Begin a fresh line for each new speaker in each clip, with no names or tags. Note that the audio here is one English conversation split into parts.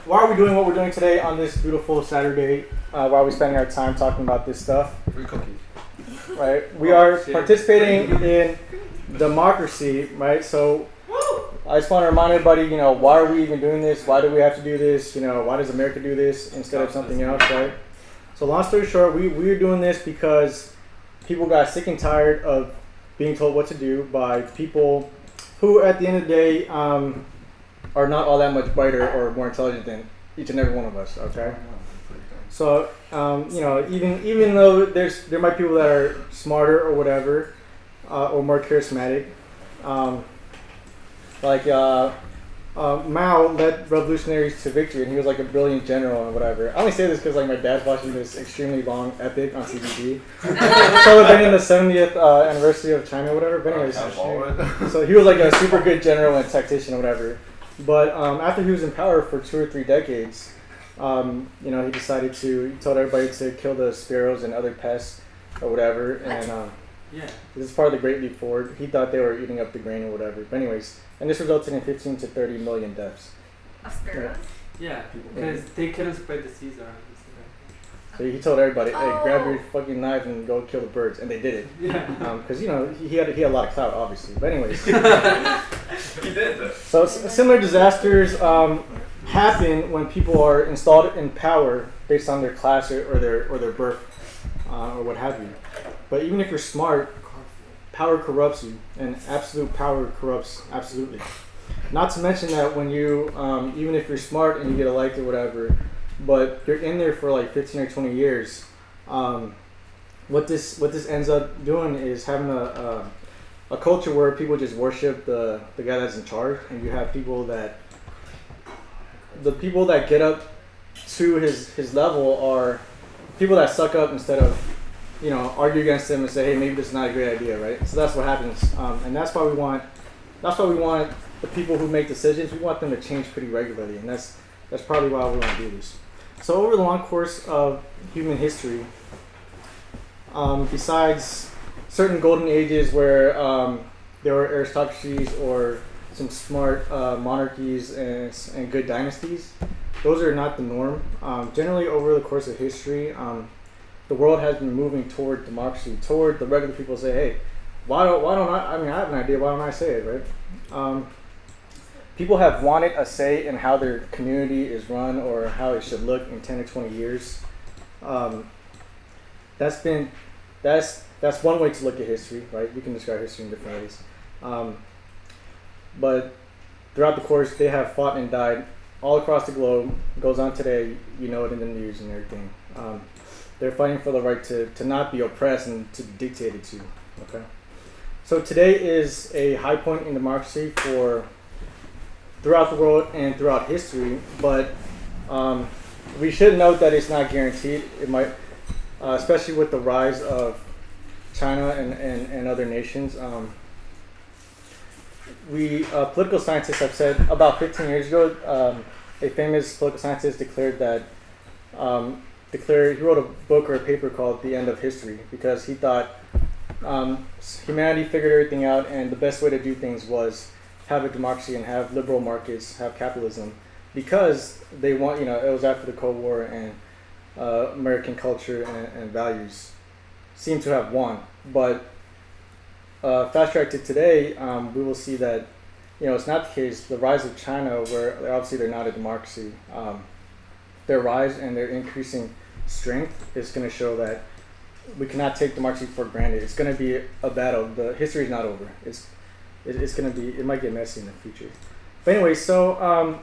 why are we doing what we're doing today on this beautiful Saturday? Why are we spending our time talking about this stuff?
Free cookies.
Right? We are participating in democracy, right? So I just want to remind everybody, why are we even doing this? Why do we have to do this? Why does America do this instead of something else, right? So long story short, we're doing this because people got sick and tired of being told what to do by people who, at the end of the day, are not all that much brighter or more intelligent than each and every one of us. Okay. So even though there might be people that are smarter or whatever, or more charismatic, Mao led revolutionaries to victory, and he was like a brilliant general and whatever. I only say this because my dad's watching this extremely long epic on CBG, celebrating the 70th anniversary of China or whatever. But anyways, so he was like a super good general and tactician or whatever. But after he was in power for 2 or 3 decades, he decided he told everybody to kill the sparrows and other pests or whatever, and this is part of the Great Leap Forward. He thought they were eating up the grain or whatever. But anyways, and this resulted in 15 to 30 million deaths.
Of sparrows?
Yeah, because they couldn't spread the seeds around.
So he told everybody, "Hey, grab your fucking knife and go kill the birds," and they did it.
Yeah.
Because he had a lot of clout, obviously. But anyways,
He did though.
so similar disasters happen when people are installed in power based on their class or their birth or what have you. But even if you're smart, power corrupts you, and absolute power corrupts absolutely. Not to mention that when you, even if you're smart and you get elected or whatever, but you're in there for like 15 or 20 years, what this ends up doing is having a culture where people just worship the guy that's in charge, and you have the people that get up to his level are people that suck up instead of argue against him and say, hey, maybe this is not a great idea, right? So that's what happens, and that's why we want the people who make decisions. We want them to change pretty regularly, and that's probably why we want to do this. So over the long course of human history, besides certain golden ages where there were aristocracies or some smart monarchies and good dynasties, those are not the norm. Generally, over the course of history, the world has been moving toward democracy, toward the regular people say, hey, why don't I have an idea, why don't I say it, right? People have wanted a say in how their community is run or how it should look in 10 or 20 years. That's one way to look at history, right? You can describe history in different ways. But throughout the course, they have fought and died all across the globe. It goes on today, it in the news and everything. They're fighting for the right to not be oppressed and to be dictated to. Okay, so today is a high point in democracy for throughout the world and throughout history, but we should note that it's not guaranteed. It might, especially with the rise of China and other nations. Political scientists have said about 15 years ago, a famous political scientist declared that. He wrote a book or a paper called The End of History because he thought humanity figured everything out, and the best way to do things was have a democracy and have liberal markets, have capitalism, because they want, it was after the Cold War, and American culture and values seem to have won. But fast track to today, we will see that it's not the case. The rise of China, where obviously they're not a democracy, their rise and their increasing strength is going to show that we cannot take democracy for granted. It's going to be a battle. The history is not over. It's going to be. It might get messy in the future. But anyway, so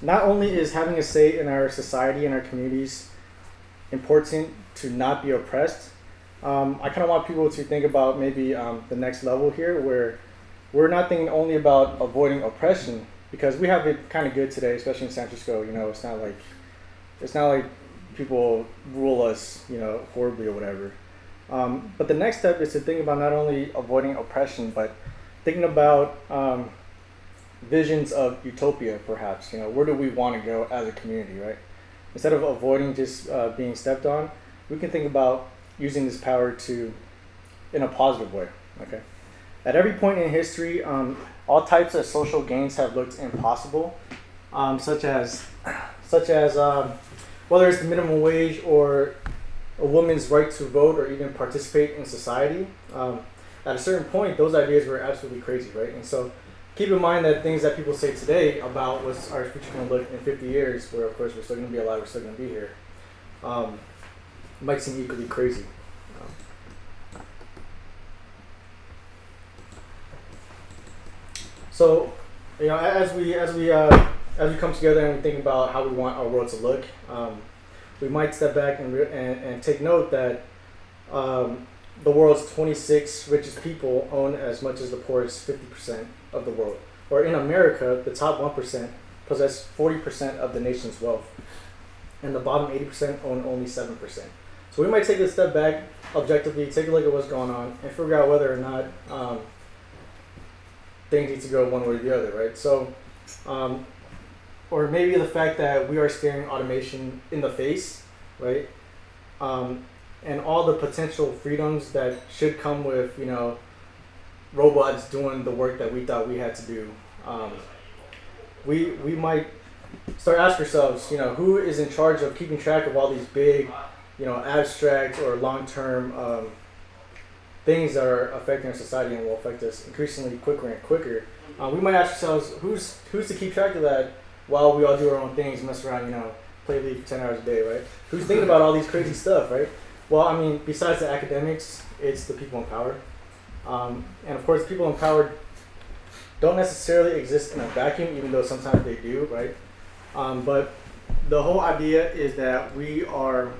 not only is having a say in our society and our communities important to not be oppressed, I kind of want people to think about maybe the next level here, where we're not thinking only about avoiding oppression, because we have it kind of good today, especially in San Francisco. It's not like people rule us, horribly or whatever. But the next step is to think about not only avoiding oppression, but thinking about visions of utopia, perhaps. Where do we want to go as a community, right? Instead of avoiding just being stepped on, we can think about using this power in a positive way. Okay. At every point in history, all types of social gains have looked impossible, such as such as whether it's the minimum wage or a woman's right to vote or even participate in society. At a certain point, those ideas were absolutely crazy, right? And so keep in mind that things that people say today about what's our future going to look in 50 years, where of course we're still going to be alive, we're still going to be here, might seem equally crazy. So, you know, as we come together and we think about how we want our world to look, we might step back and take note that the world's 26 richest people own as much as the poorest 50% of the world. Or in America, the top 1% possess 40% of the nation's wealth, and the bottom 80% own only 7%. So we might take a step back, objectively, take a look at what's going on, and figure out whether or not things need to go one way or the other, right? So, or maybe the fact that we are staring automation in the face, right? And all the potential freedoms that should come with, you know, robots doing the work that we thought we had to do. We might start asking ourselves, you know, who is in charge of keeping track of all these big, you know, abstract or long-term things that are affecting our society and will affect us increasingly quicker and quicker. We might ask ourselves, who's to keep track of that while we all do our own things, mess around, you know, play League for 10 hours a day, right? Who's thinking about all these crazy stuff, right? Well, I mean, besides the academics, it's the people in power. And of course, people in power don't necessarily exist in a vacuum, even though sometimes they do, right? But the whole idea is that we have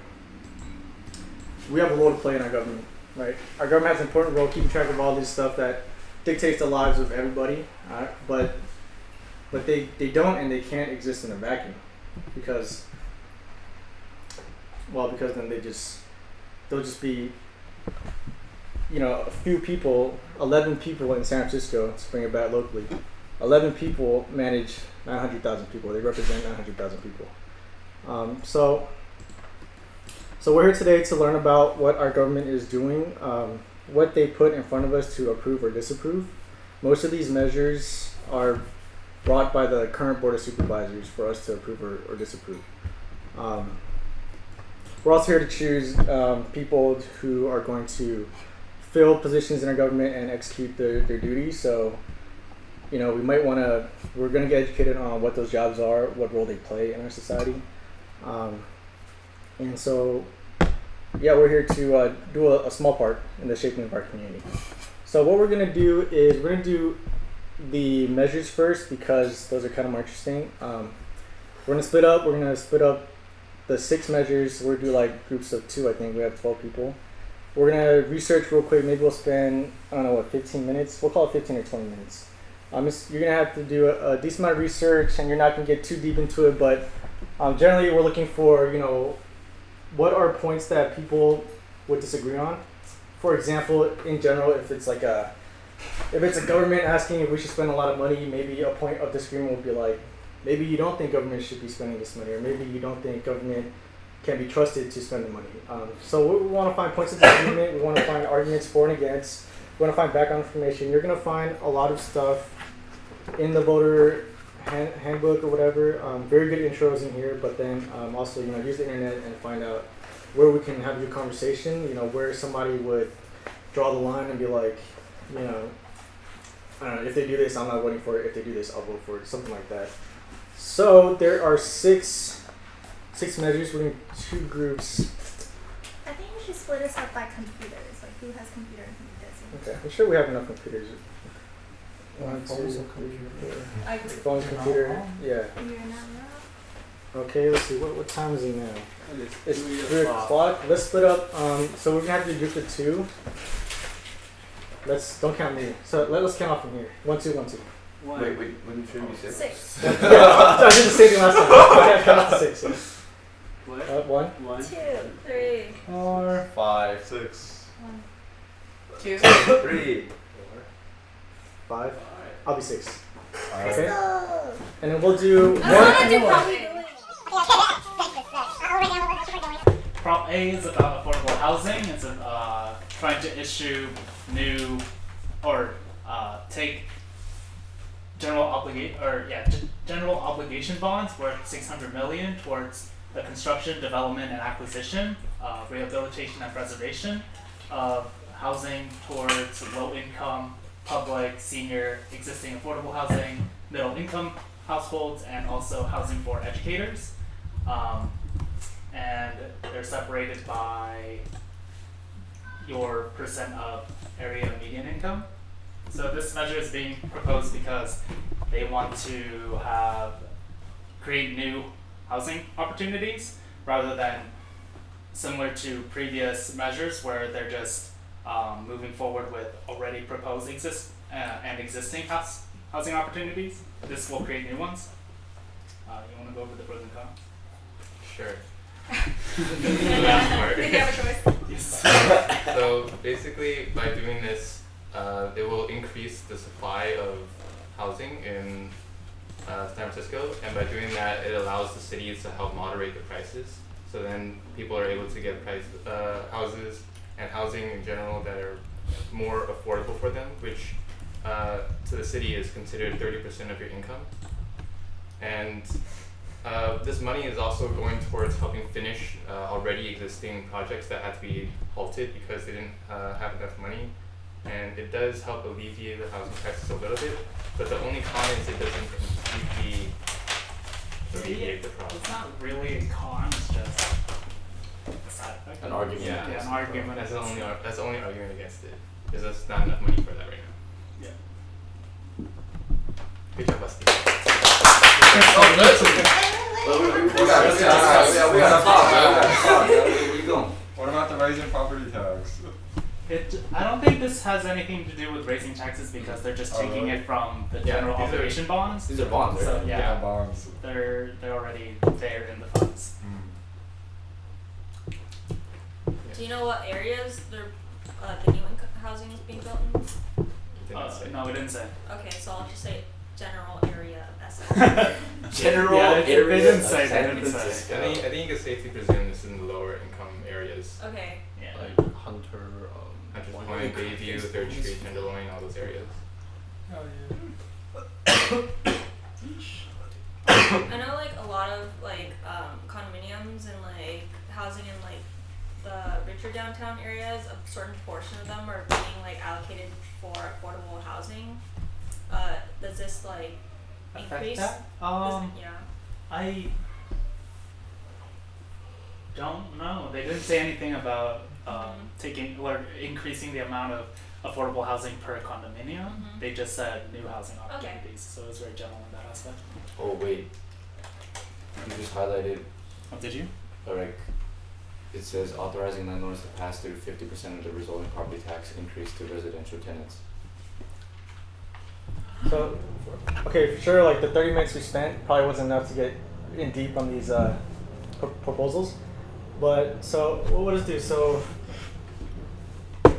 a role to play in our government, right? Our government has an important role keeping track of all this stuff that dictates the lives of everybody, but they don't and they can't exist in a vacuum because then they'll just be, you know, a few people, 11 people in San Francisco, to bring it back locally. 11 people manage 900,000 people. They represent 900,000 people. So we're here today to learn about what our government is doing, what they put in front of us to approve or disapprove. Most of these measures are brought by the current Board of Supervisors for us to approve or disapprove. We're also here to choose people who are going to fill positions in our government and execute their duties. So, you know, we're going to get educated on what those jobs are, what role they play in our society. And so, yeah, we're here to do a small part in the shaping of our community. So what we're going to do is we're going to do the measures first because those are kind of more interesting. We're going to split up the 6 measures. We're going to do like groups of 2, I think. We have 12 people. We're going to research real quick. Maybe we'll spend, 15 minutes. We'll call it 15 or 20 minutes. You're going to have to do a decent amount of research, and you're not going to get too deep into it, but generally we're looking for, you know, what are points that people would disagree on. For example, in general, if it's a government asking if we should spend a lot of money, maybe a point of disagreement would be like, maybe you don't think government should be spending this money, or maybe you don't think government can be trusted to spend the money. So we want to find points of disagreement. We want to find arguments for and against. We want to find background information. You're going to find a lot of stuff in the voter handbook or whatever. Very good intros in here, but then also, you know, use the internet and find out where we can have a good conversation. You know, where somebody would draw the line and be like, you know, I don't know, if they do this, I'm not voting for it. If they do this, I'll vote for it. Something like that. So there are six measures. We're in 2 groups.
I think we should split us up by computers, like who has computer and who doesn't.
Okay, I'm sure we have enough computers. 1, 2, 3, 4.
I agree.
Phone, computer, yeah.
You're not wrong.
Okay, let's see. What time is it now? It's 3 o'clock. Let's split up. So we're gonna have to do groups of 2. Don't count me. So let's count off from here. 1, 2, 1, 2.
Wait, when should we say?
6.
Yeah, I did the same thing last time. Okay, count off to 6. Yeah.
What?
1,
1,
2, 3,
4,
5, 6,
1.
2, 3,
5. I'll be 6. Okay.
Crystal!
And then we'll do
I want to do probably
Prop A is about affordable housing. It's trying to issue take general general obligation bonds worth 600 million towards the construction, development, and acquisition, rehabilitation, and preservation of housing towards low-income, public, senior, existing affordable housing, middle-income households, and also housing for educators. And they're separated by your percent of area median income. So this measure is being proposed because they want to create new housing opportunities rather than similar to previous measures where they're just moving forward with already proposed and existing housing opportunities. This will create new ones. You want to go over the pros and cons?
Sure.
The last part. Did you have a choice?
Yes.
So basically, by doing this, it will increase the supply of housing in San Francisco, and by doing that, it allows the cities to help moderate the prices. So then people are able to get houses and housing in general that are more affordable for them, which to the city is considered 30% of your income. And this money is also going towards helping finish already existing projects that had to be halted because they didn't have enough money. And it does help alleviate the housing crisis a little bit, but the only con is it doesn't completely alleviate the problem.
It's not really a con, it's just a side effect.
An argument.
Yeah,
Yeah, an argument.
That's the only argument against it. Is there's not enough money for that right now.
Yeah.
Good job, Busty.
We got a pop. Where you going?
What about the rising property tax?
I don't think this has anything to do with raising taxes because they're just taking
really?
it from the
Yeah,
general
these are-
obligation bonds.
These are bonds,
So
right?
yeah,
bonds.
they're already there in the funds.
Do you know what areas the new housing is being built in?
Didn't say.
No, it didn't say.
Okay, so I'll just say general area of SF.
General
Yeah, they
area
didn't
of
say, they
San
didn't say.
Francisco.
I think you can safely presume this is in the lower income areas.
Okay.
Yeah.
Like Hunter,
Hunter's Point, Bayview, 3rd Street, Tenderloin, all those areas.
I know like a lot of like condominiums and like housing in like the richer downtown areas, a certain portion of them are being like allocated for affordable housing. Does this like
Affect
increase?
that?
Yeah.
I don't know. They didn't say anything about taking or increasing the amount of affordable housing per condominium.
Mhm.
They just said new housing opportunities, so it was very general in that aspect.
Oh wait, you just highlighted,
Oh, did you?
like, it says authorizing landlords to pass through 50% of the resulting property tax increase to residential tenants.
So, okay, for sure, like the 30 minutes we spent probably wasn't enough to get in deep on these proposals. But so, what does it do?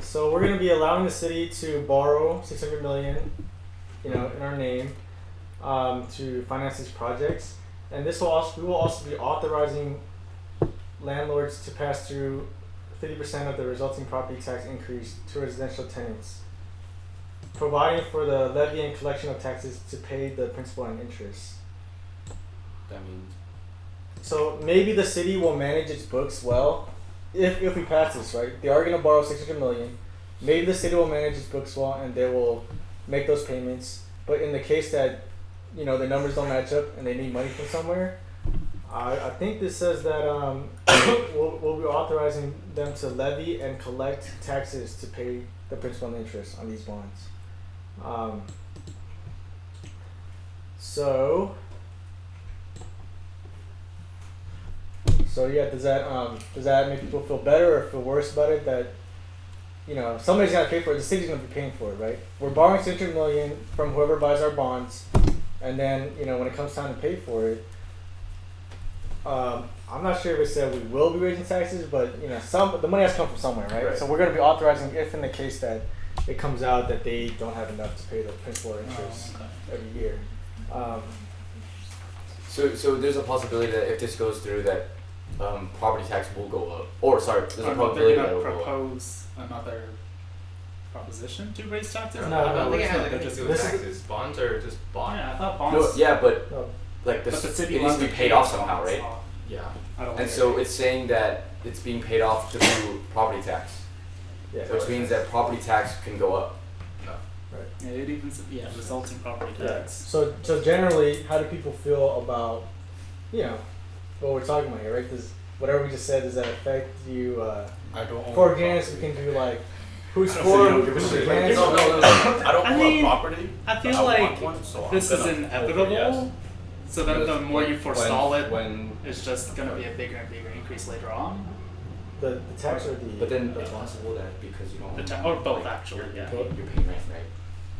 So we're going to be allowing the city to borrow 600 million, in our name, to finance these projects, and we will also be authorizing landlords to pass through 50% of the resulting property tax increase to residential tenants, providing for the levy and collection of taxes to pay the principal and interest.
That means
So maybe the city will manage its books well if we pass this, right? They are going to borrow 600 million. Maybe the city will manage its books well and they will make those payments. But in the case that the numbers don't match up and they need money from somewhere, I think this says that we'll be authorizing them to levy and collect taxes to pay the principal and interest on these bonds. So yeah, does that make people feel better or feel worse about it that somebody's gotta pay for it, the city's gonna be paying for it, right? We're borrowing 600 million from whoever buys our bonds, and then when it comes time to pay for it, I'm not sure if it said we will be raising taxes, but the money has to come from somewhere, right?
Right.
So we're gonna be authorizing if in the case that it comes out that they don't have enough to pay the principal or interest every year.
so. There's a possibility that if this goes through, that property tax will go up. Or sorry, there's a
They're
probability that it
gonna
will go up.
propose another proposition to raise taxes.
No,
I don't think it has
it's
anything
not.
to do with
This is-
taxes. Bonds are just bought.
Yeah, I thought
No,
bonds.
yeah, but
No,
like
But the
this,
city
it needs to be
wants
paid off somehow, right?
Yeah.
I don't
And
think
so it's saying that it's being paid off through property tax,
Yeah.
which means that property tax can go up.
yeah, it even results in property
Yeah.
tax.
So generally, how do people feel about, what we're talking about here, right? Does whatever we just said, does that affect you?
I don't own
For
property.
organics, we can do like who's
So
for
you don't give a
who's
shit.
against.
No, I don't
I
own
mean,
a property.
I
but
feel
I
like
want one, so
this
I'm
is
gonna
inevitable.
vote yes.
So then the more you forestall it,
when
it's just gonna be a bigger and bigger increase later on.
The tax or the.
But then it's possible that because you don't
The
own
ta- or both,
like,
actually,
you're,
yeah.
you're paying rent, right?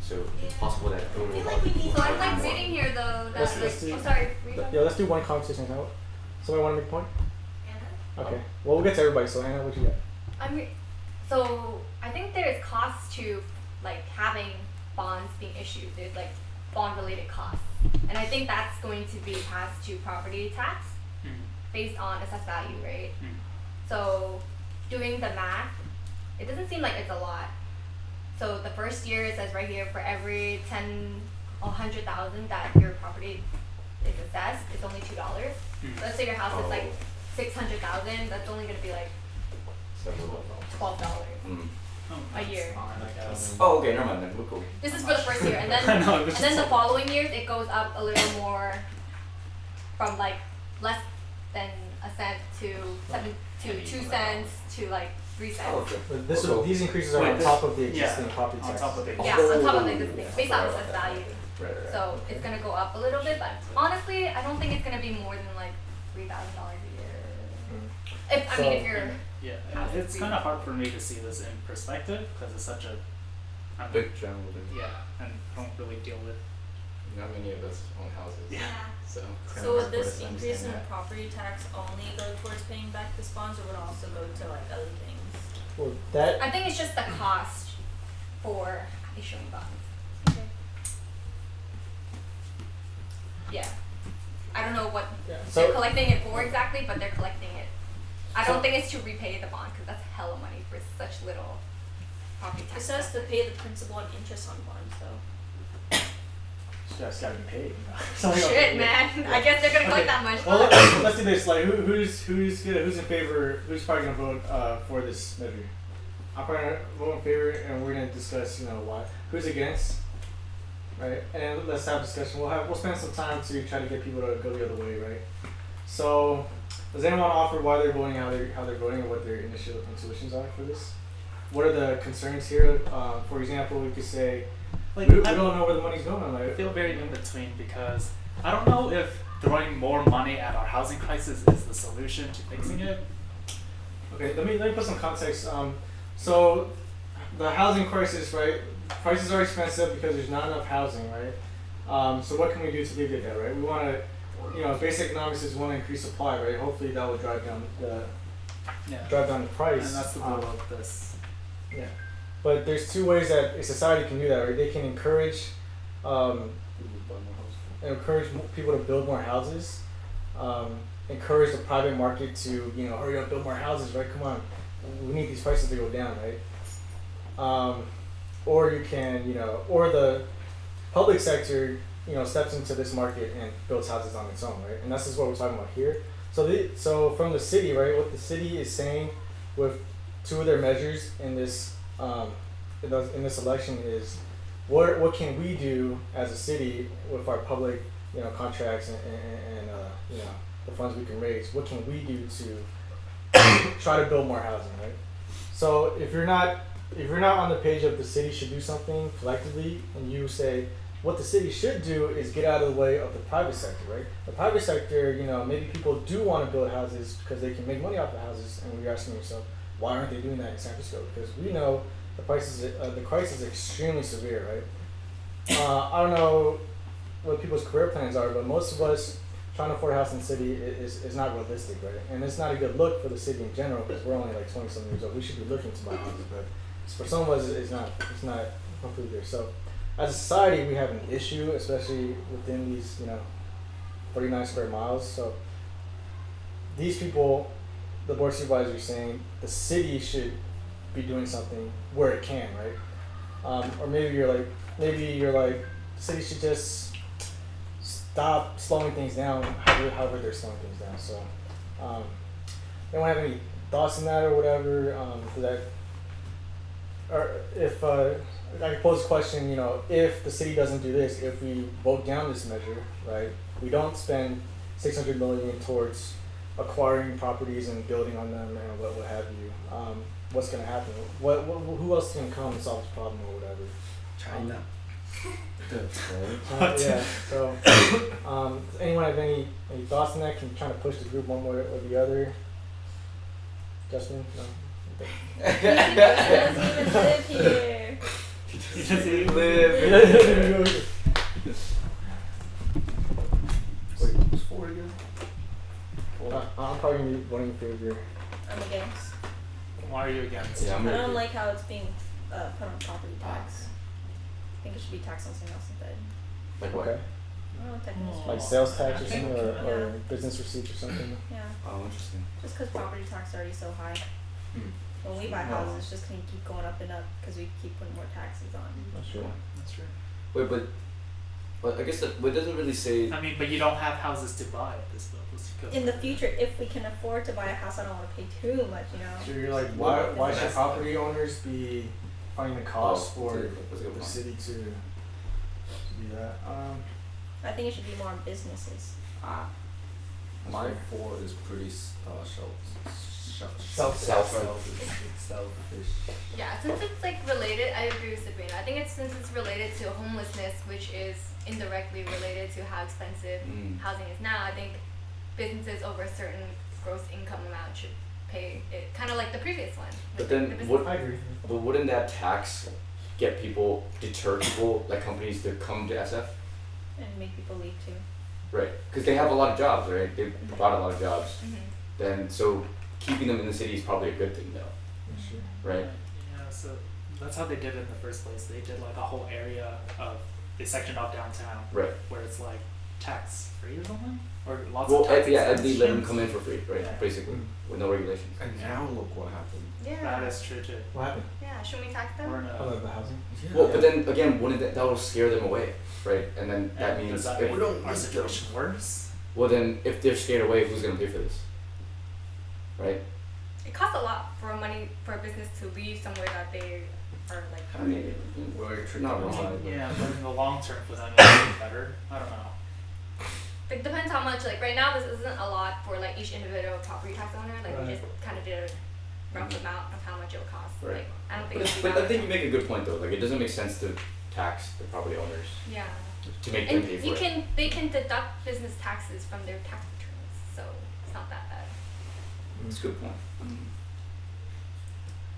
So it's possible that
I feel like we need.
So I'm like sitting here though,
Let's-
that's
let's
like,
do-
oh sorry, were you talking?
Yeah, let's do one conversation now. Somebody want to make a point?
Anna?
Okay. Well, we'll get to everybody. So Hannah, what you got?
So I think there's costs to like having bonds being issued. There's like bond related costs. And I think that's going to be passed to property tax based on assessed value, right?
Mm.
So doing the math, it doesn't seem like it's a lot. So the first year it says right here for every 100,000 that your property is assessed, it's only $2.
Mm.
Let's say your house is like
Oh.
600,000, that's only gonna be like $12
Mm.
a year.
Fine, I guess.
Oh, okay, never mind then. We're cool.
This is for the first year, and
I
then
know, it was
and then
just
the following years it goes up a little more, from like less than a cent to 2 cents to like 3 cents.
Oh, okay.
But this
Also-
these increases are
Wait,
on
this-
top of the
yeah,
existing property
on
tax.
top of the
Yeah, on top of like this thing,
Oh,
based on
sorry
assessed
about that.
value.
Right.
So it's gonna go up a little bit, but honestly, I don't think it's gonna be more than like $3,000 a year. If I mean, if you're
Yeah,
House
it's
is
kind of hard for me to see this in perspective because it's such a I'm-
Big general.
yeah, and I don't really deal with.
Not many of us own houses.
Yeah.
So it's kinda
So would
hard for us
this
to
increase in
understand that.
property tax only go towards paying back this bonds, or would it also go to like other things?
Well, that
I think it's just the cost for issuing bonds. Yeah. I don't know what
yeah.
they're
So
collecting it for exactly, but they're collecting it. I
So-
don't think it's to repay the bond because that's hella money for such little property
It
tax.
says to pay the principal and interest on bonds, though.
just gotta be paid.
Shit, man. I guess they're gonna collect
Okay.
that much.
Well, let's do this. Like, who's in favor? Who's probably gonna vote for this measure? I'm probably gonna vote in favor, and we're gonna discuss, why. Who's against? Right, and then let's have a discussion. We'll spend some time to try to get people to go the other way, right? So, does anyone offer why they're voting, how they're voting, or what their initial intuitions are for this? What are the concerns here? For example, we could say
Like,
we
I
don't know where the money's going.
I
Like,
feel very in between because I don't know if throwing more money at our housing crisis is the solution to fixing it.
okay, let me put some context. So the housing crisis, right? Prices are expensive because there's not enough housing, right? So what can we do to alleviate that, right? We want to, basic economics is we want to increase supply, right? Hopefully that will drive down the
Yeah,
price.
and that's the goal of this.
Yeah, but there's two ways that a society can do that, right? They can encourage people to build more houses, encourage the private market to hurry up, build more houses, right? Come on, we need these prices to go down, right? Or you can, or the public sector, steps into this market and builds houses on its own, right? And this is what we're talking about here. So from the city, right? What the city is saying with two of their measures in this in this election is what can we do as a city with our public contracts and the funds we can raise. What can we do to try to build more housing, right? So if you're not on the page of the city should do something collectively, and you say what the city should do is get out of the way of the private sector, right? The private sector, maybe people do want to build houses because they can make money off the houses, and you're asking yourself, why aren't they doing that in San Francisco? Because we know the crisis is extremely severe, right? I don't know what people's career plans are, but most of us trying to afford a house in the city is not realistic, right? And it's not a good look for the city in general because we're only like 20-something years old. We should be looking to buy houses, but for some of us, it's not completely there. So, as a society, we have an issue, especially within these 49 square miles. So, these people, the board supervisors, are saying the city should be doing something where it can, right? Or maybe you're like, the city should just stop slowing things down, however they're slowing things down. So, anyone have any thoughts on that or whatever? For that, or if I could pose a question, you know, if the city doesn't do this, if we vote down this measure, right? We don't spend 600 million towards acquiring properties and building on them and what have you. What's gonna happen? Who else can come and solve this problem or whatever?
China.
Yeah. So, does anyone have any thoughts on that? Can you try to push the group one way or the other? Justin, no.
He doesn't even live here.
You just see-
Wait, who's for again?
I'm probably gonna be voting in favor.
I'm against.
Why are you against?
Yeah, I'm
I
gonna
don't
do-
like how it's being put on property tax. I think it should be taxed on something else instead.
Like what?
Okay.
I don't know, technically.
Like sales tax or
I think-
something, or
Yeah.
business receipts or something.
Yeah,
Oh, interesting.
just because property tax is already so high.
Hmm.
When we buy
No.
houses, it's just gonna keep going up and up because we keep putting more taxes on.
That's true.
That's true.
Wait, but I guess that what doesn't really say.
I mean, but you don't have houses to buy at this level. Because
In the future, if we can afford to buy a house, I don't want to pay too much, you know.
So you're like,
Well,
why should
that's-
property owners be finding the cost for
that's a good
the
point.
city to do that?
I think it should be more on businesses.
Ah.
My four is pretty selfish.
Yeah, since it's like related, I agree with Sabrina. I think it's since it's related to homelessness, which is indirectly related to how expensive housing is now. I think businesses over a certain gross income amount should pay it, kind of like the previous one.
But
with
then
the business-
what?
I agree.
But wouldn't that tax deter people like companies to come to SF?
And make people leave too.
Right, because they have a lot of jobs, right? They provide a lot of jobs.
Mhm.
Then so keeping them in the city is probably a good thing, though,
That's true.
right?
Yeah, so that's how they did it in the first place. They did like a whole area of they sectioned off downtown
Right.
where it's like tax free or something, or lots
Well,
of tax
yeah, and they let them
exemptions.
come in for free, right?
Yeah.
Basically, with no regulations.
And now look what happened.
Yeah.
That is true too.
What happened?
Yeah, should we tax them?
We're in
Oh,
a,
the housing.
Well, but then again, wouldn't that will scare them away, right? And then that
and
means
does that
if,
make
We don't
our
need
situation worse?
well, then if they're scared away, who's gonna pay for this, right?
It costs a lot for a business to leave somewhere that they are like.
I mean,
Very tricky.
not
I
wrong.
mean, yeah, but in the long term for them it'll be better. I don't know.
It depends how much. Like right now, this isn't a lot for like each individual property tax owner. Like we
Right.
just kind of did a rough amount of how much it would cost.
Right.
Like I don't think.
But,
It'd be
but I
that
think you
much.
make a good point though. Like it doesn't make sense to tax the property owners
Yeah.
to make them
And
pay for
you
it.
they can deduct business taxes from their tax returns, so it's not that bad.
It's a good point.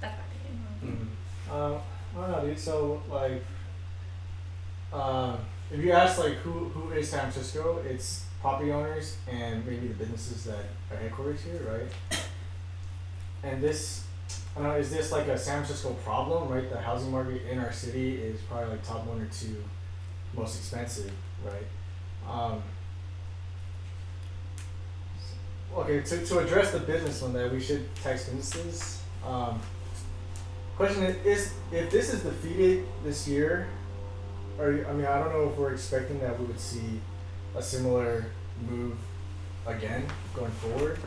That's my opinion.
I don't know, dude. So like, if you ask like who is San Francisco, it's property owners and maybe the businesses that are headquarters here, right? And this, I don't know, is this like a San Francisco problem, right? The housing market in our city is probably like top 1 or 2 most expensive, right? Okay, to address the business one that we should tax businesses. Question is if this is defeated this year, or I mean I don't know if we're expecting that we would see a similar move again going forward.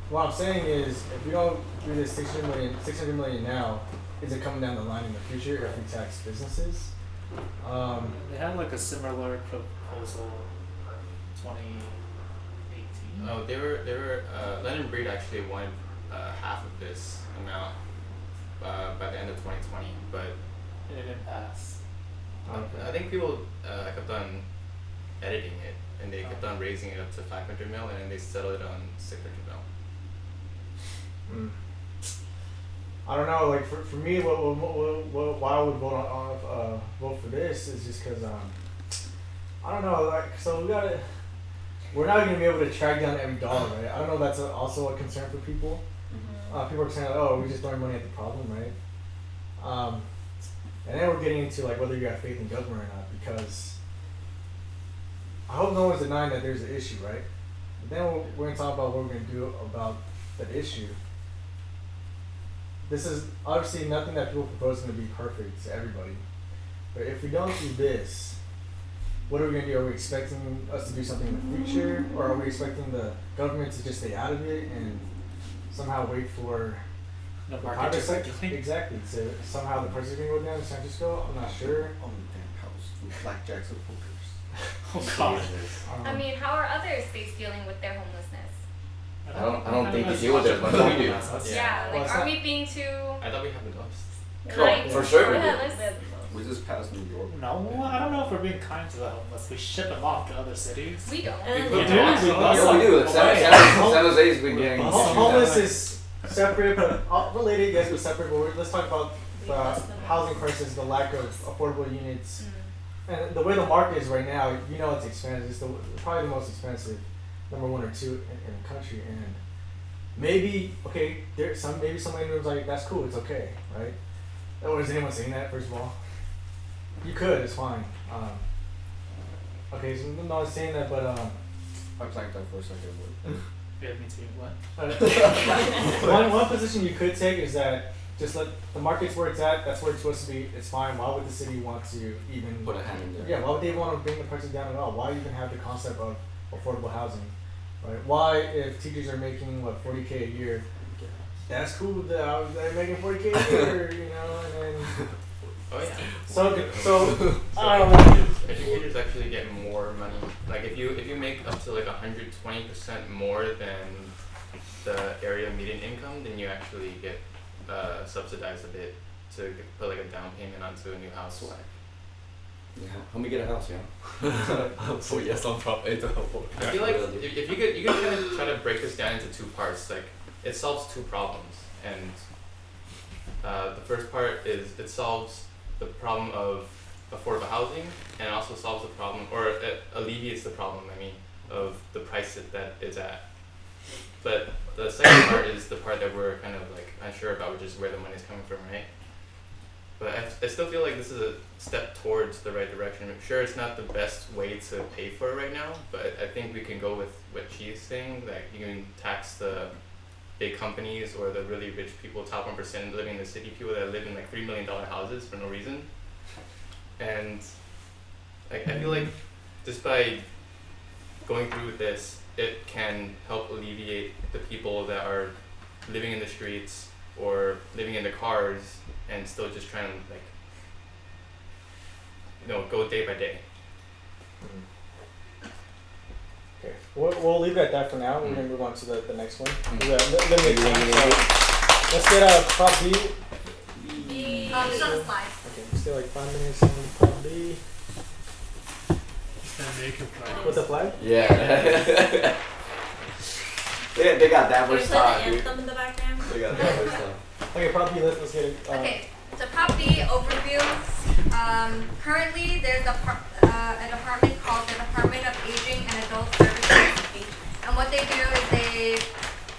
What I'm saying is if we don't do this 600 million now, is it coming down the line in the future if we tax businesses?
They had like a similar proposal 2018.
Oh, they were London Breed actually wanted half of this amount by the end of 2020, but
It didn't pass.
I think people kept on editing it, and they kept on raising it up to 500 mil, and then they settled it on 600 mil.
I don't know. Like for me, why I would vote for this is just because I don't know. Like so we're not gonna be able to track down every dollar, right? I don't know. If that's also a concern for people. People are saying, like, "Oh, we just throwing money at the problem," right? And then we're getting into like whether you have faith in government or not, because I hope no one's denying that there's an issue, right? But then we're gonna talk about what we're gonna do about that issue. This is obviously nothing that people propose to be perfect to everybody, but if we don't do this, what are we gonna do? Are we expecting us to do something in the future, or are we expecting the government to just stay out of it and somehow wait for
The
the
market
private
to
sector?
regulate.
Exactly. So somehow the prices are gonna go down in San Francisco. I'm not sure.
On the damn house with blackjacks and pokers.
Oh God.
I mean, how are other states dealing with their homelessness?
I don't think they
That's
deal with it as much as we do.
That's-
Yeah,
Well,
like
it's
are
not-
we being too
I thought we have the most.
kind?
for sure we
Yeah,
do.
let's-
We just passed New York.
No, I don't know if we're being kind to the homeless. We ship them off to other cities.
We don't.
We
We
put
do.
them
We
on.
bus
Yeah, we do.
them.
San Jose's been getting
The
issues down
homeless
there.
is separate, but related, yes, but separate. But let's talk about the housing crisis, the lack of affordable units, and the way the market is right now. You know, it's expensive. It's probably the most expensive, number 1 or 2 in the country. And maybe there's maybe somebody in the room's like, that's cool, it's okay, right? Or is anyone saying that? First of all, you could, it's fine. Okay, so I'm not saying that, but
I blanked out for a second, but
Yeah, me too. What?
one position you could take is that just let the market's where it's at. That's where it's supposed to be. It's fine. Why would the city want to even
Put a hand in there.
Yeah, why would they want to bring the prices down at all? Why even have the concept of affordable housing, right? Why, if teachers are making what $40K a year, that's cool. They're making $40K a year, you know, and then
Oh yeah.
so I don't know.
Educators actually get more money. Like if you make up to like 120% more than the area median income, then you actually get subsidized a bit to put like a down payment onto a new house.
Yeah, help me get a house, yeah. So yes, I'm probably
I feel like if you could kind of try to break this down into 2 parts. Like it solves 2 problems, and the first part is it solves the problem of affordable housing, and it also solves the problem, or it alleviates the problem, I mean, of the price that it's at. But the second part is the part that we're kind of like unsure about, which is where the money's coming from, right? But I still feel like this is a step towards the right direction. I'm sure it's not the best way to pay for it right now, but I think we can go with what she's saying, that you can tax the big companies or the really rich people, top 1% living in the city, people that live in like $3 million houses for no reason. And like I feel like just by going through this, it can help alleviate the people that are living in the streets or living in the cars and still just trying to like, go day by day.
Okay, we'll leave it at that for now. We're gonna move on to the next one.
Mm.
Limited time, so let's get prop B.
It's on the slide.
Okay, let's get like 5 minutes on prop B. What's the flag?
Yeah. they got that much
There's like
time,
an
dude.
anthem in the background.
They got that much time.
Okay, prop B. Let's get it.
Okay, so Prop B overview. Currently, there's a department called the Department of Aging and Adult Services, and what they do is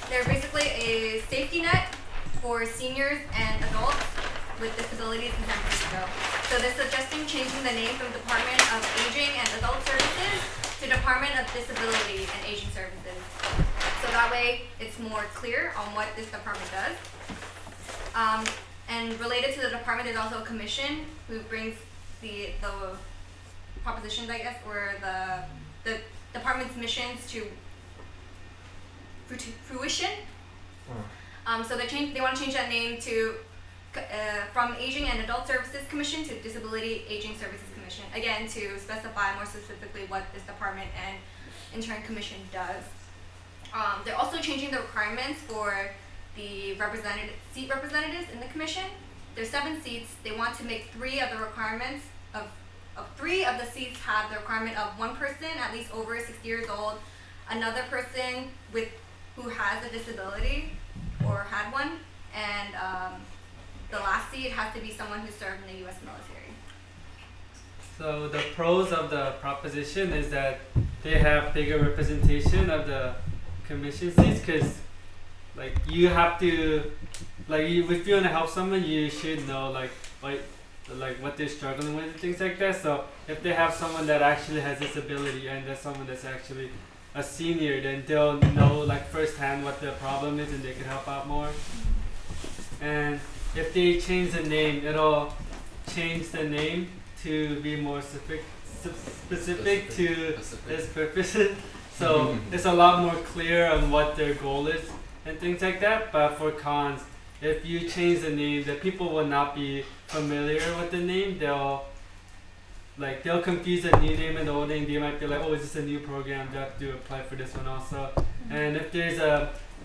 they're basically a safety net for seniors and adults with disabilities in San Francisco. So they're suggesting changing the name from Department of Aging and Adult Services to Department of Disability and Aging Services. So that way, it's more clear on what this department does. And related to the department, there's also a commission who brings the propositions, I guess, or the department's missions to fruition. So they want to change that name to from Aging and Adult Services Commission to Disability Aging Services Commission. Again, to specify more specifically what this department and in turn commission does. They're also changing the requirements for the seat representatives in the commission. There's 7 seats. They want to make 3 of the requirements of 3 of the seats have the requirement of 1 person at least over 60 years old, another person who has a disability or had one, and the last seat has to be someone who served in the U.S. military.
So the pros of the proposition is that they have bigger representation of the commission seats, because like you have to, like if you want to help someone, you should know like what they're struggling with and things like that. So if they have someone that actually has disability and there's someone that's actually a senior, then they'll know like firsthand what the problem is and they can help out more. And if they change the name, it'll change the name to be more specific to this purpose. So it's a lot more clear on what their goal is and things like that. But for cons, if you change the name, the people will not be familiar with the name. They'll confuse the new name and the old name. They might be like, oh, is this a new program? Do I have to apply for this one also? And if there's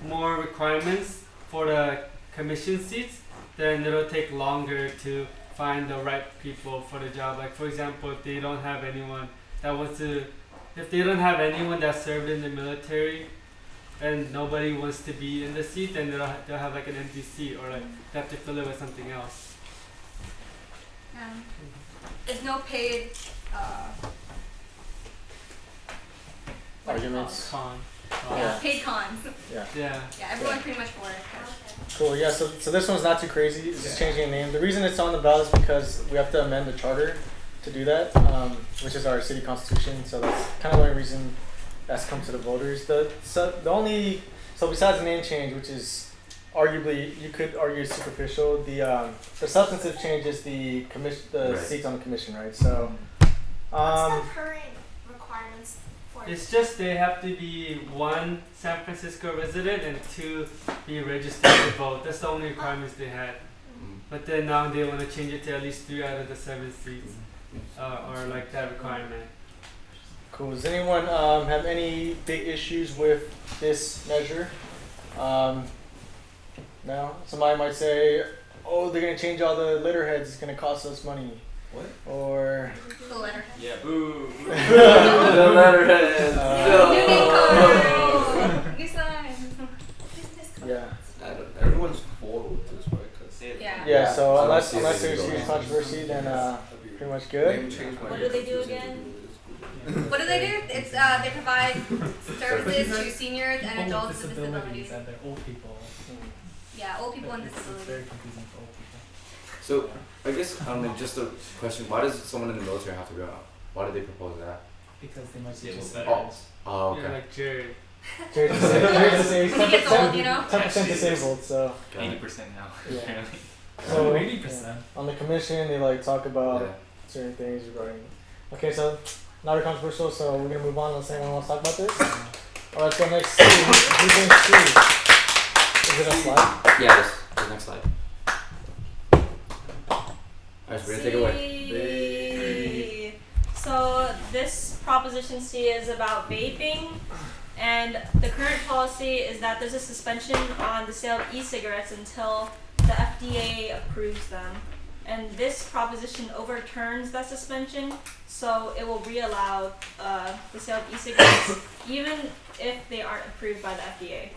more requirements for the commission seats, then it'll take longer to find the right people for the job. Like for example, if they don't have anyone that served in the military and nobody wants to be in the seat, then they'll have like an empty seat, or like they have to fill it with something else.
There's no paid
Arguments.
Con.
Yeah.
paid cons.
Yeah.
Yeah.
Yeah, everyone pretty much for it.
Cool. Yeah. So this one's not too crazy. It's just changing the name. The reason it's on the ballot is because we have to amend the charter to do that, which is our city constitution. So that's kind of the only reason that's come to the voters. So besides the name change, which is arguably you could argue is superficial, the substantive change is the
Right.
seats on the commission, right? So
What's the current requirements for
It's just they have to be 1 San Francisco resident and 2 be registered to vote. That's the only requirements they had. But then now they want to change it to at least 3 out of the 7 seats, or like that requirement.
cool. Does anyone have any big issues with this measure? No. Somebody might say, "Oh, they're gonna change all the letterheads. It's gonna cost us money."
What?
Or
The letter.
Yeah, boo.
The letterhead.
New name card. New sign.
business
yeah.
I don't know.
Everyone's for this, right? 'Cause
Yeah.
Yeah. So
I don't
unless
see
there's
anything
huge
going on.
controversy, then pretty much good.
Name change might
What
be
do they do
confusing
again?
to do this.
What do they do? It's they provide services to seniors and adults with disabilities.
and they're old people.
Yeah, old people and
It's
disabilities.
very confusing for old people.
So I guess just a question: why does someone in the military have to go out? Why did they propose that?
Because they might be
Yeah,
able
so-
to.
Oh, okay.
Yeah, like Jared.
Jared's disabled.
When he gets old, you know.
10% disabled. So
Got it.
80% now.
Yeah.
Apparently.
So,
80%.
on the commission, they like talk about
Yeah.
certain things regarding. Okay, so not very controversial. So we're gonna move on unless anyone wants to talk about this. All right, so next C. Who's in C? Is it a slide?
Yeah, this the next slide. Alright, so we're gonna take it away.
So this proposition C is about vaping, and the current policy is that there's a suspension on the sale of e-cigarettes until the FDA approves them. And this proposition overturns that suspension, so it will reallow the sale of e-cigarettes even if they aren't approved by the FDA.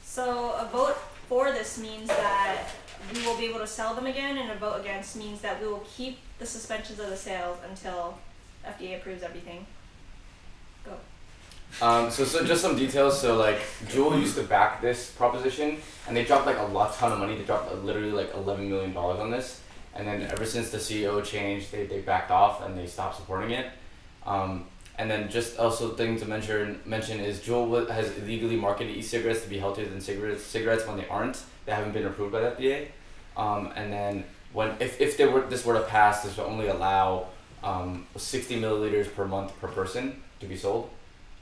So a vote for this means that we will be able to sell them again, and a vote against means that we will keep the suspensions of the sales until FDA approves everything. Go.
So just some details. So like Juul used to back this proposition, and they dropped like a ton of money. They dropped literally like $11 million on this, and then ever since the CEO changed, they backed off and they stopped supporting it. And then just also thing to mention is Juul has illegally marketed e-cigarettes to be healthier than cigarettes when they aren't. They haven't been approved by the FDA. And then if this were to pass, this would only allow 60 milliliters per month per person to be sold.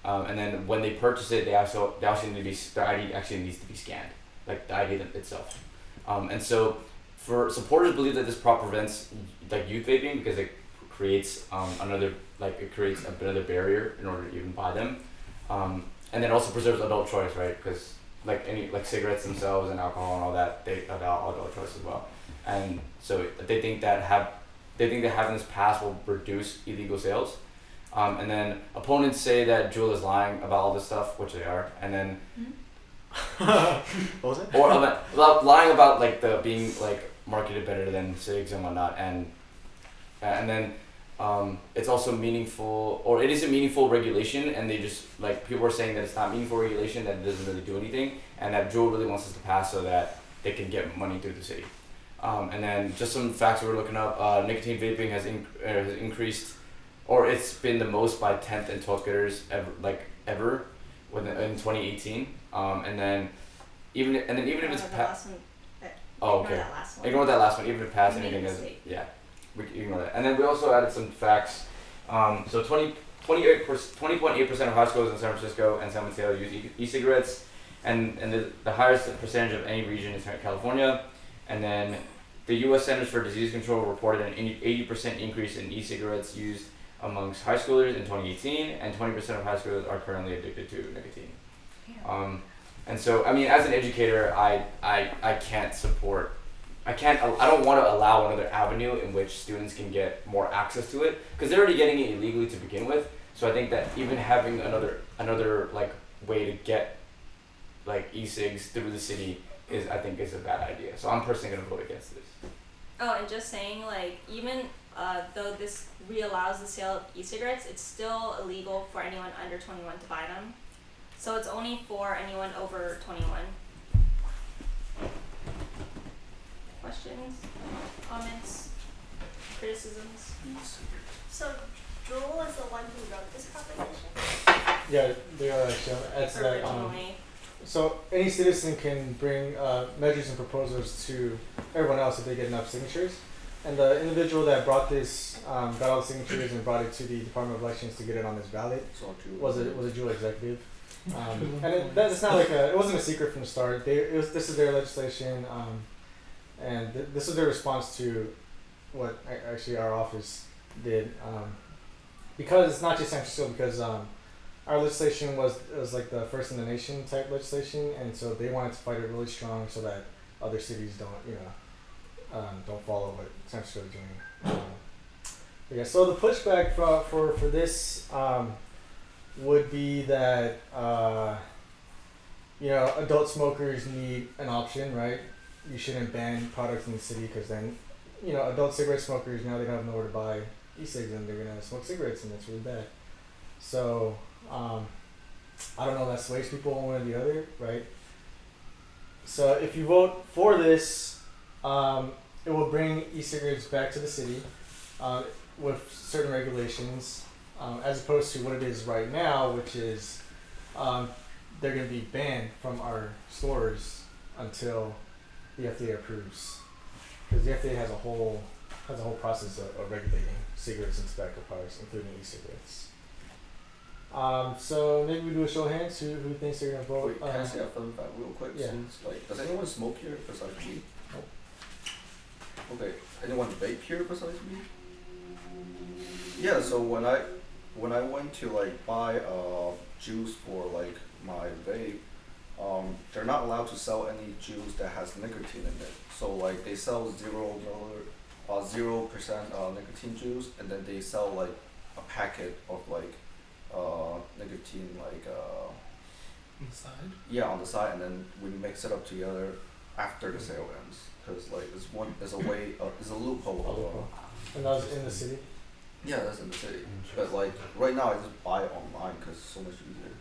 And then when they purchase it, they actually need to be, their ID actually needs to be scanned, like the ID itself. And so for supporters believe that this prevents like youth vaping because it creates another barrier in order to even buy them. And then also preserves adult choice, right? Because like cigarettes themselves and alcohol and all that, they allow adult choice as well. And so they think that having this pass will reduce illegal sales. And then opponents say that Juul is lying about all this stuff, which they are. And then
What was it?
or about lying about like the being like marketed better than cigs and whatnot. And then it's also meaningful, or it isn't meaningful regulation, and they just like people are saying that it's not meaningful regulation, that it doesn't really do anything, and that Juul really wants us to pass so that they can get money through the city. And then just some facts we're looking up: nicotine vaping has increased, or it's been the most by 10th and 12th graders ever, in 2018. And then even if it's
The
passed.
last one.
Oh,
Ignore
okay.
that last one.
Ignore that last one. Even if it passed,
You made a
anything is
mistake.
yeah. we can ignore that. And then we also added some facts. So 20.8% of high schools in San Francisco and San Mateo use e-cigarettes, and the highest percentage of any region is California. And then the U.S. Centers for Disease Control reported an 80% increase in e-cigarettes used amongst high schoolers in 2018, and 20% of high schoolers are currently addicted to nicotine. And so, I mean, as an educator, I don't want to allow another avenue in which students can get more access to it, because they're already getting it illegally to begin with. So I think that even having another like way to get like e-cigs through the city is a bad idea. So I'm personally gonna vote against this.
Oh, and just saying, like, even though this reallows the sale of e-cigarettes, it's still illegal for anyone under 21 to buy them. So it's only for anyone over 21. Questions, comments, criticisms?
So Joel is the one who wrote this proposition.
Yeah, they are actually. It's like
Originally.
so any citizen can bring measures and proposals to everyone else if they get enough signatures. And the individual that brought this got all the signatures and brought it to the Department of Elections to get it on this ballot was a Juul executive. And that's not like it wasn't a secret from the start. This is their legislation, and this is their response to what actually our office did. Because it's not just San Francisco, because our legislation was like the first in the nation type legislation, and so they wanted to fight it really strong so that other cities don't follow what San Francisco is doing. But yeah, so the pushback for this would be that adult smokers need an option, right? You shouldn't ban products in the city, because then adult cigarette smokers, now they don't have nowhere to buy e-cigs and they're gonna smoke cigarettes, and that's really bad. So I don't know if that sways people one way or the other, right? So if you vote for this, it will bring e-cigarettes back to the city with certain regulations, as opposed to what it is right now, which is they're going to be banned from our stores until the FDA approves, because the FDA has a whole process of regulating cigarettes and tobacco products, including e-cigarettes. So maybe we do a show of hands. Who thinks they're gonna vote?
Wait, can I say a fun fact real quick?
Yeah.
Since, like, does anyone smoke here besides me?
Nope.
Okay. Anyone vape here besides me? Yeah. So when I went to like buy juice for like my vape, they're not allowed to sell any juice that has nicotine in it. So like they sell 0% nicotine juice, and then they sell like a packet of like nicotine like
Inside.
yeah, on the side, and then we mix it up together after the sale ends, because like there's a loophole.
And that was in the city.
Yeah, that's in the city, but like right now I just buy it online because it's so much easier.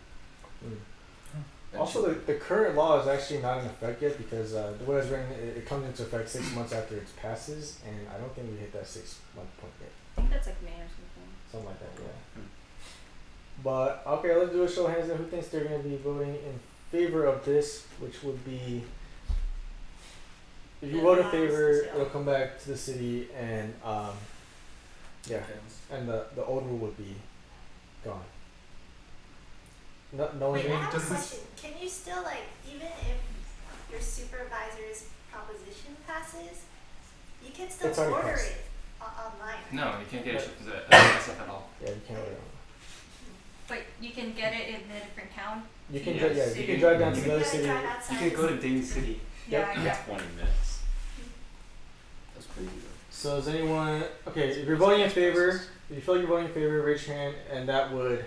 And
Also, the current law is actually not in effect yet, because the way it's written, it comes into effect 6 months after it passes, and I don't think we hit that 6 month point yet.
I think that's like May or something.
Something like that, yeah. But okay, let's do a show of hands. Who thinks they're going to be voting in favor of this, which would be, if you vote in favor, it'll come back to the city, and and the old rule would be gone. No
Wait, I
one.
have a question. Can you still, like, even if your supervisor's proposition passes, you can still
It's already
order
passed.
it online?
No, you can't get it shipped to the SF at all.
Yeah, you can't.
But you can get it in a different town.
You can
Yes.
you can drive down to
You
another
can
city.
drive outside.
You can go to Dane City.
Yep.
Yeah.
20 minutes.
that's crazy. Though.
So is anyone okay? If you're voting in favor, if you feel like you're voting in favor, raise your hand, and that would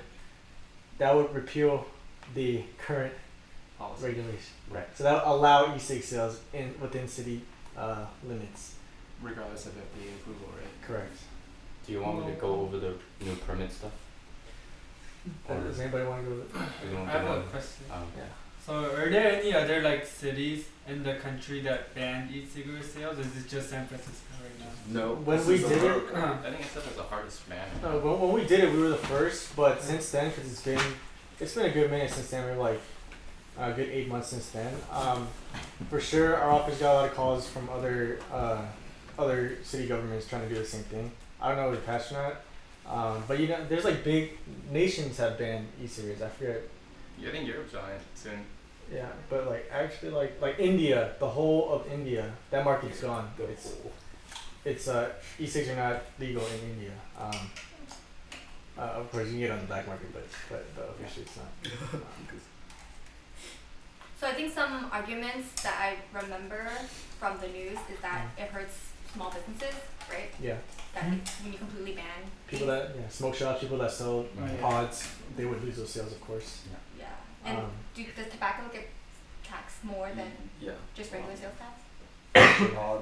repeal the current
Policy.
regulation.
Right.
So that would allow e-cig sales within city limits.
Regardless of FDA approval, right?
Correct.
Do you want me to go over the new permit stuff? Or
Does anybody want to go?
you want
I have
to
a question.
Yeah.
So, are there any other like cities in the country that ban e-cigarette sales? Or is it just San Francisco right now?
No.
When
this
we
is
did it,
America.
I think it's like the hardest ban.
when we did it, we were the first. But since then, because it's been a good minute since then. We're like a good 8 months since then. For sure, our office got a lot of calls from other other city governments trying to do the same thing. I don't know if they're passed or not. But there's like big nations have banned e-cigarettes. I forget.
Yeah, I think Europe's on it soon.
Yeah, but like actually like India, the whole of India, that market's gone. It's e-cigs are not legal in India. Of course you can get it on the black market, but officially it's not.
So I think some arguments that I remember from the news is that it hurts small businesses, right?
Yeah.
That when you completely ban
People
these.
that smoke shops, people that sell pods, they would lose those sales, of course.
Yeah. And does tobacco get taxed more than
Yeah.
just regular sales tax?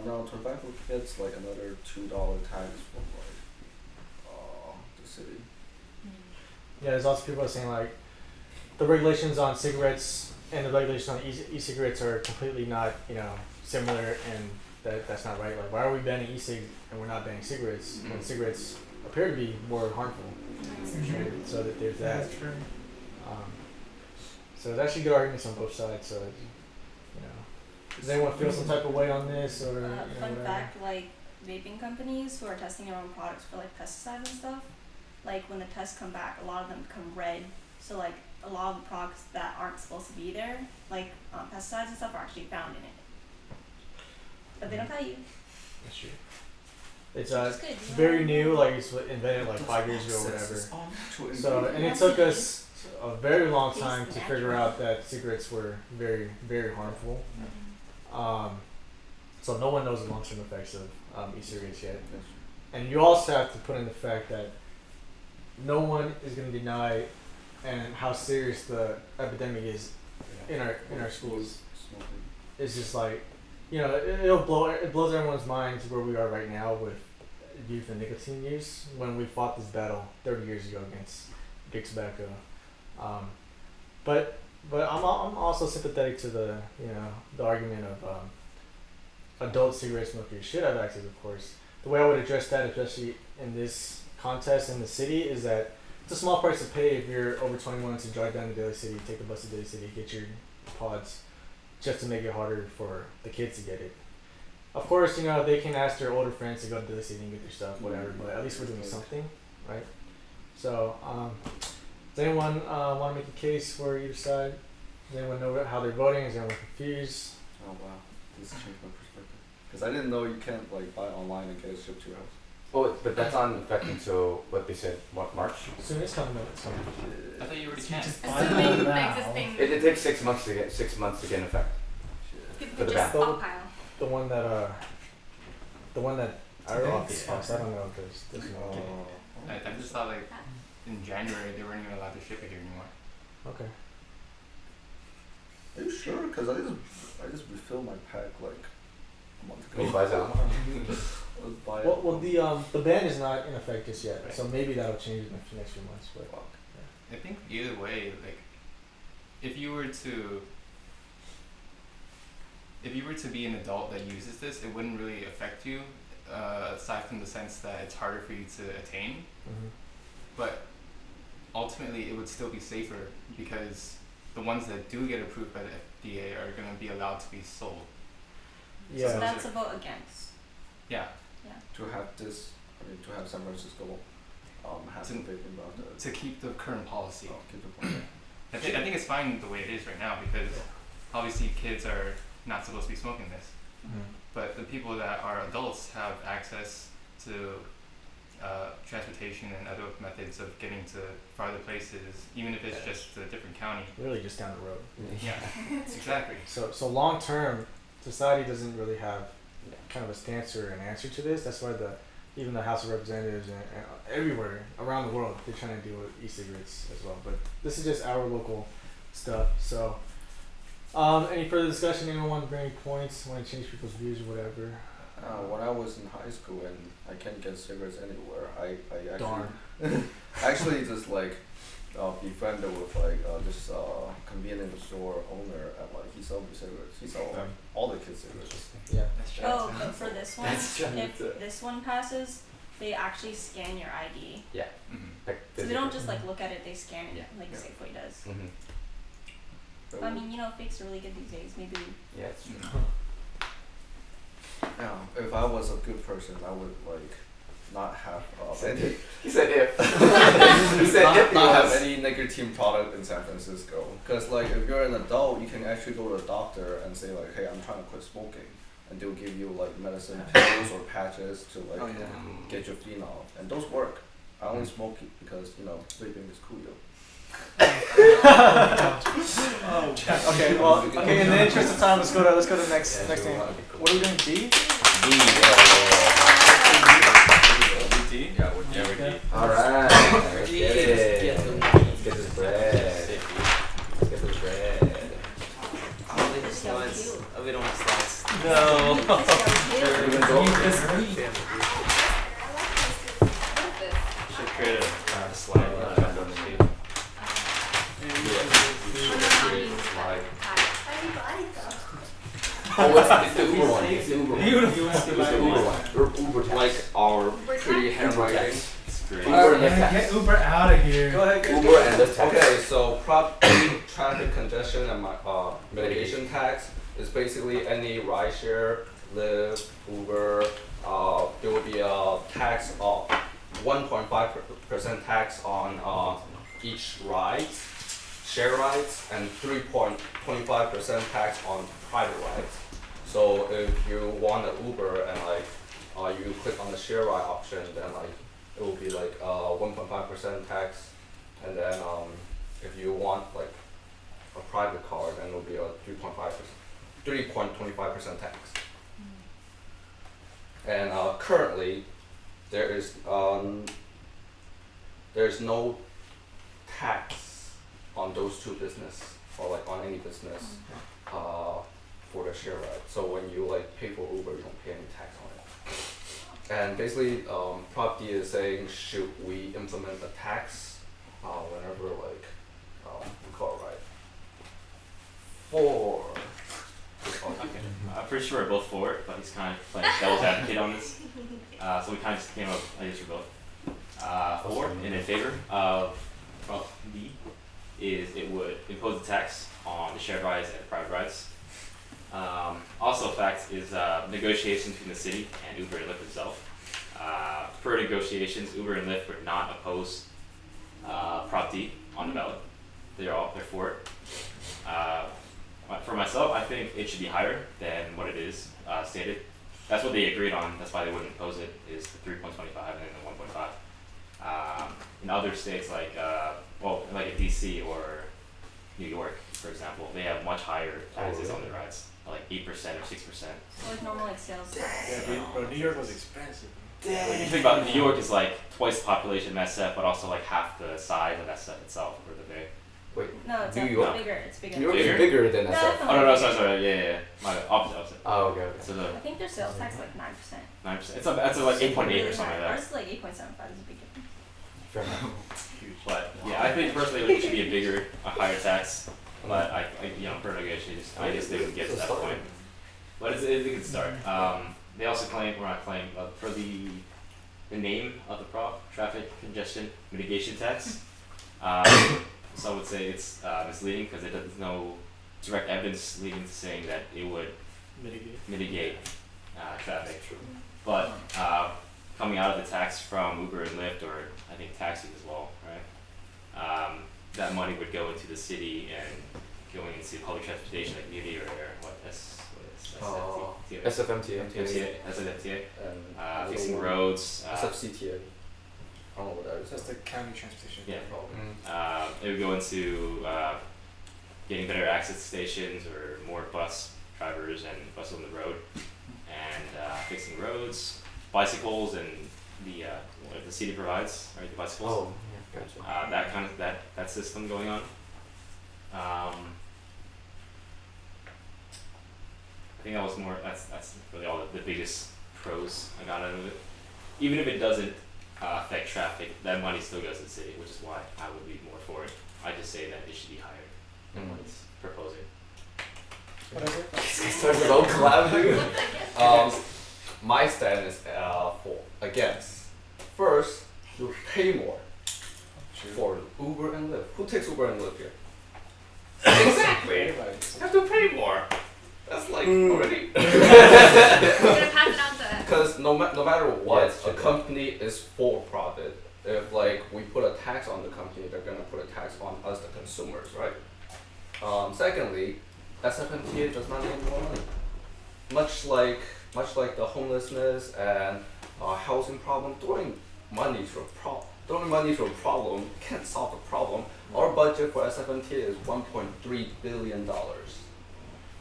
No, tobacco gets like another $2 tax from like the city.
Yeah, there's also people saying like the regulations on cigarettes and the regulations on e-cigarettes are completely not, similar, and that's not right. Like, why are we banning e-cigs and we're not banning cigarettes when cigarettes appear to be more harmful? Right? So that there's that.
That's true.
So there's actually good arguments on both sides. So, does anyone feel some type of way on this or
Fun
whatever?
fact, like vaping companies who are testing their own products for like pesticides and stuff, like when the tests come back, a lot of them become red. So like a lot of the products that aren't supposed to be there, like pesticides and stuff, are actually found in it. But they don't tell you.
That's true. It's
Which is good, you know?
very new, like it's invented like 5 years ago or whatever. So, and it took us a very long time to figure out that cigarettes were very, very harmful. So no one knows the long-term effects of e-cigarettes yet. And you also have to put in the fact that no one is going to deny and how serious the epidemic is in our schools. It's just like, it blows everyone's minds where we are right now with youth and nicotine use when we fought this battle 30 years ago against big tobacco. But I'm also sympathetic to the argument of adult cigarette smokers should have access, of course. The way I would address that, especially in this contest in the city, is that it's a small price to pay if you're over 21 to drive down to Daly City, take the bus to Daly City, get your pods, just to make it harder for the kids to get it. Of course, they can ask their older friends to go to Daly City and get their stuff, whatever, but at least we're doing something, right? So, does anyone want to make a case for either side? Does anyone know how they're voting? Is anyone confused?
Oh wow, this changed my perspective. Because I didn't know you can't like buy online and get it shipped to your house.
Oh, but that's on effect until what they said, March?
Soon it's coming up. It's coming.
I thought you already can.
Assuming the existing
It takes 6 months to get in effect.
people
For
could
the
just
ban.
stockpile.
The one that I don't know because there's no.
I just thought like in January they weren't even allowed to ship it here anymore.
Okay.
Are you sure? Because I just refilled my pack like a month ago.
He buys out.
Let's buy it.
Well, the ban is not in effect just yet, so maybe that'll change in the next few months. But
Fuck.
I think either way, like if you were to be an adult that uses this, it wouldn't really affect you, aside from the sense that it's harder for you to attain. But ultimately, it would still be safer because the ones that do get approved by the FDA are going to be allowed to be sold.
yeah.
So that's a vote against.
Yeah.
To have San Francisco have
To-
something about that.
To keep the current policy.
Keep the point.
I think it's fine the way it is right now because obviously kids are not supposed to be smoking this. But the people that are adults have access to transportation and other methods of getting to farther places, even if it's just a different county.
Really, just down the road.
Yeah, exactly.
So long term, society doesn't really have kind of a stance or an answer to this. That's why even the House of Representatives and everywhere around the world, they're trying to deal with e-cigarettes as well. But this is just our local stuff. So, any further discussion? Anyone want to bring any points? Want to change people's views or whatever?
When I was in high school and I can't get cigarettes anywhere, I
Darn.
actually just like befriended with like this convenience store owner and like he sold me cigarettes. He sold all the kids cigarettes.
Yeah.
That's true.
Oh, but for this one,
That's true.
if this one passes, they actually scan your ID.
Mhm.
So they don't just like look at it; they scan it like
Yeah.
Safeway does.
But
I mean, fakes are really good these days. Maybe
Yeah, it's true.
Yeah, if I was a good person, I would like not have any,
He said if. He said
not,
if he
not have
was.
any nicotine product in San Francisco. Cause like if you're an adult, you can actually go to a doctor and say like, hey, I'm trying to quit smoking, and they'll give you like medicine pills or patches to like
Oh, yeah.
get your phenol, and those work. I only smoke it because you know vaping is cool. Yo.
Okay, well, okay. In the interest of time, let's go to the next thing. What are we doing? D?
Yeah, we're D.
Alright, let's get it. Let's get this bread. Let's get this bread.
I'll leave the slides. Oh, we don't have slides.
No.
Even though-
I like this.
Should create a slide on the table. Slide.
How do you buy it though?
Oh, it's the Uber one. It's the Uber one.
Beautiful.
It's the Uber one. Uber tax.
Like our
Uber
pretty
tax?
handwriting.
It's great.
Uber and Lyft tax.
Get Uber out of here.
Go ahead.
Uber and Lyft tax.
Okay, so traffic congestion and mitigation tax is basically any rideshare, Lyft, Uber. There will be a tax of 1.5% tax on each ride, share rides, and 3.25% tax on private rides. So if you want an Uber and like you click on the share ride option, then like it will be like 1.5% tax, and then if you want like a private car, then it will be a 3.25% tax. And currently, there's no tax on those two business or like on any business for the share ride. So when you like pay for Uber, you don't pay any tax on it. And basically, Prop D is saying, should we implement a tax whenever like we call it right? For
Okay. I'm pretty sure we're both for it, but he's kind of playing devil's advocate on this. So we kind of just came up, I guess we're both. For and in favor of Prop D is it would impose a tax on the shared rides and private rides. Also a fact is negotiations between the city and Uber and Lyft itself. Per negotiations, Uber and Lyft would not oppose Prop D on the ballot. They're for it. For myself, I think it should be higher than what it is stated. That's what they agreed on. That's why they wouldn't oppose it. Is the 3.25 and then the 1.5. In other states like like in DC or New York, for example, they have much higher taxes on their rides, like 8% or 6%.
Or like normal like sales tax.
Yeah, bro, New York was expensive.
Like you think about New York is like twice the population of SF, but also like half the size of SF itself for the Bay.
No, it's
New
like
York?
bigger. It's bigger.
New York
Bigger?
is bigger than
No,
SF.
it's
Oh no, sorry, yeah. My opposite.
Oh, okay.
So the
I think their sales tax is like 9%.
9%. It's like 8.8 or something like
Ours
that.
is like 8.75 is a big difference.
Fair enough.
But yeah, I think personally it should be a higher tax. But I per negotiations, I guess they would get to that point. But it's a good start. They also claim, we're not claiming, but for the name of the prop, traffic congestion mitigation tax. Some would say it's misleading because there's no direct evidence leading to saying that it would mitigate traffic. But coming out of the tax from Uber and Lyft, or I think taxis as well, right? That money would go into the city and going into public transportation, like community or
SFMTA.
SFMTA,
And
fixing roads.
SFCTA. I don't know what that is.
That's the county transportation.
Yeah. It would go into getting better access to stations or more bus drivers and buses on the road, and fixing roads, bicycles, and the what the city provides, right? The bicycles.
Oh, yeah, gotcha.
That kind of that system going on. I think that was more. That's really all the biggest pros I got out of it. Even if it doesn't affect traffic, that money still goes to the city, which is why I would be more for it. I just say that it should be higher than what it's proposing.
What is it?
This guy started about collab.
My stand is for against. First, you pay more for Uber and Lyft. Who takes Uber and Lyft here?
Exactly.
Everybody.
You have to pay more.
That's like already.
We're gonna pass it
no matter what,
it's
a
true.
company is for profit. If like we put a tax on the company, they're gonna put a tax on us, the consumers, right? Secondly, SFMTA does not need more money. Much like the homelessness and housing problem, throwing money to a problem can't solve the problem. Our budget for SFMTA is $1.3 billion.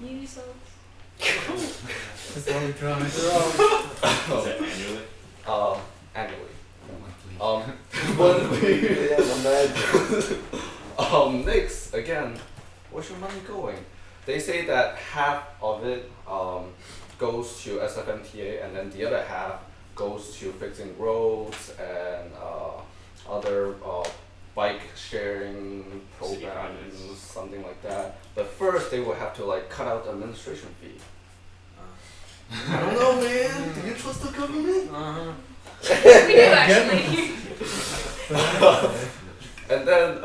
You so.
That's the only drama.
Is that annually?
Annually.
Monthly.
Next, again, where's your money going? They say that half of it goes to SFMTA and then the other half goes to fixing roads and other bike sharing
City
programs,
projects.
something like that. But first they will have to like cut out the administration fee. I don't know, man. Do you trust the government?
We do actually.
And then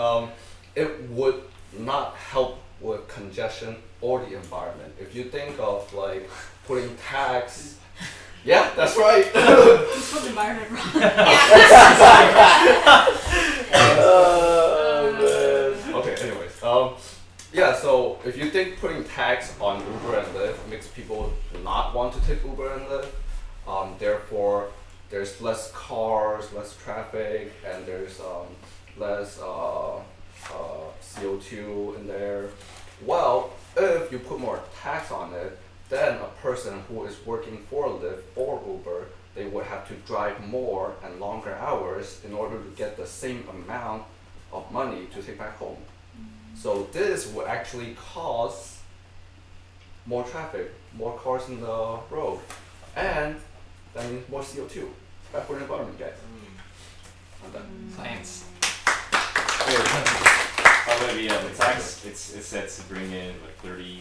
it would not help with congestion or the environment. If you think of like putting tax, yeah, that's right.
Just put the environment wrong.
Okay, anyways, yeah. So if you think putting tax on Uber and Lyft makes people not want to take Uber and Lyft, therefore there's less cars, less traffic, and there's less CO2 in there. Well, if you put more tax on it, then a person who is working for Lyft or Uber, they would have to drive more and longer hours in order to get the same amount of money to take back home. So this will actually cause more traffic, more cars in the road, and that means more CO2. Bad for the environment, guys. I'm done.
Science.
Probably the tax. It's set to bring in like 30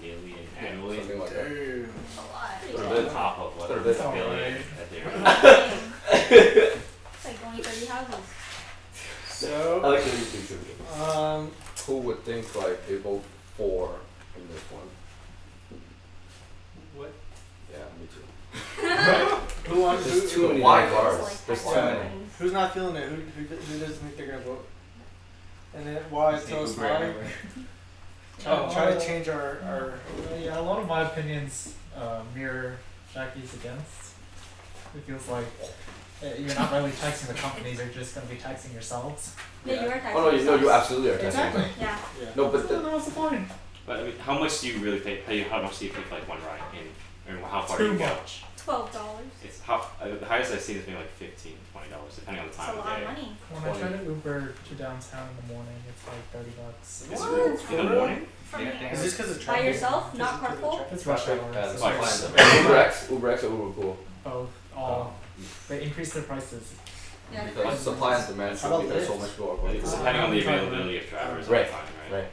million annually.
Something like that.
A lot.
On top of what
Third
the
bit.
billion that they're.
It's like only 30 houses.
So,
Who would think like they vote for in this one?
What?
Yeah, me too.
who wants?
There's too many
Why
cars.
Like
There's too
Yeah.
many.
Who's not feeling it? Who doesn't think they're gonna vote? And then why? Tell us why. Try to change our.
Yeah, a lot of my opinions mirror Jackie's against. It feels like you're not really taxing the companies, you're just going to be taxing yourselves.
Yeah, you are taxing
Oh no, you
yourselves.
absolutely are taxing.
Exactly.
Yeah.
Yeah.
No, but
So then what's the point?
But I mean, how much do you really pay? How much do you pay for like one ride? And how far do
Too
you go?
much.
$12.
It's how the highest I've seen is maybe like $15, $20, depending on the
It's
time
a
of
lot
day.
of money.
When I try to Uber to downtown in the morning, it's like $30.
Is
What?
it in the morning?
From
Yeah.
here.
Is this because of
By
traffic?
yourself,
Is
not
it 'cause of
carpool?
traffic?
It's rush hour.
And
so
supply
it's
and demand.
Uber X or Uber Pool?
both. All. They increase their prices.
Yeah,
Because supply and demand
How about
should be there's so
Lyft?
much more going
It's
on.
depending on the availability of drivers
Right,
at the time, right?
Right.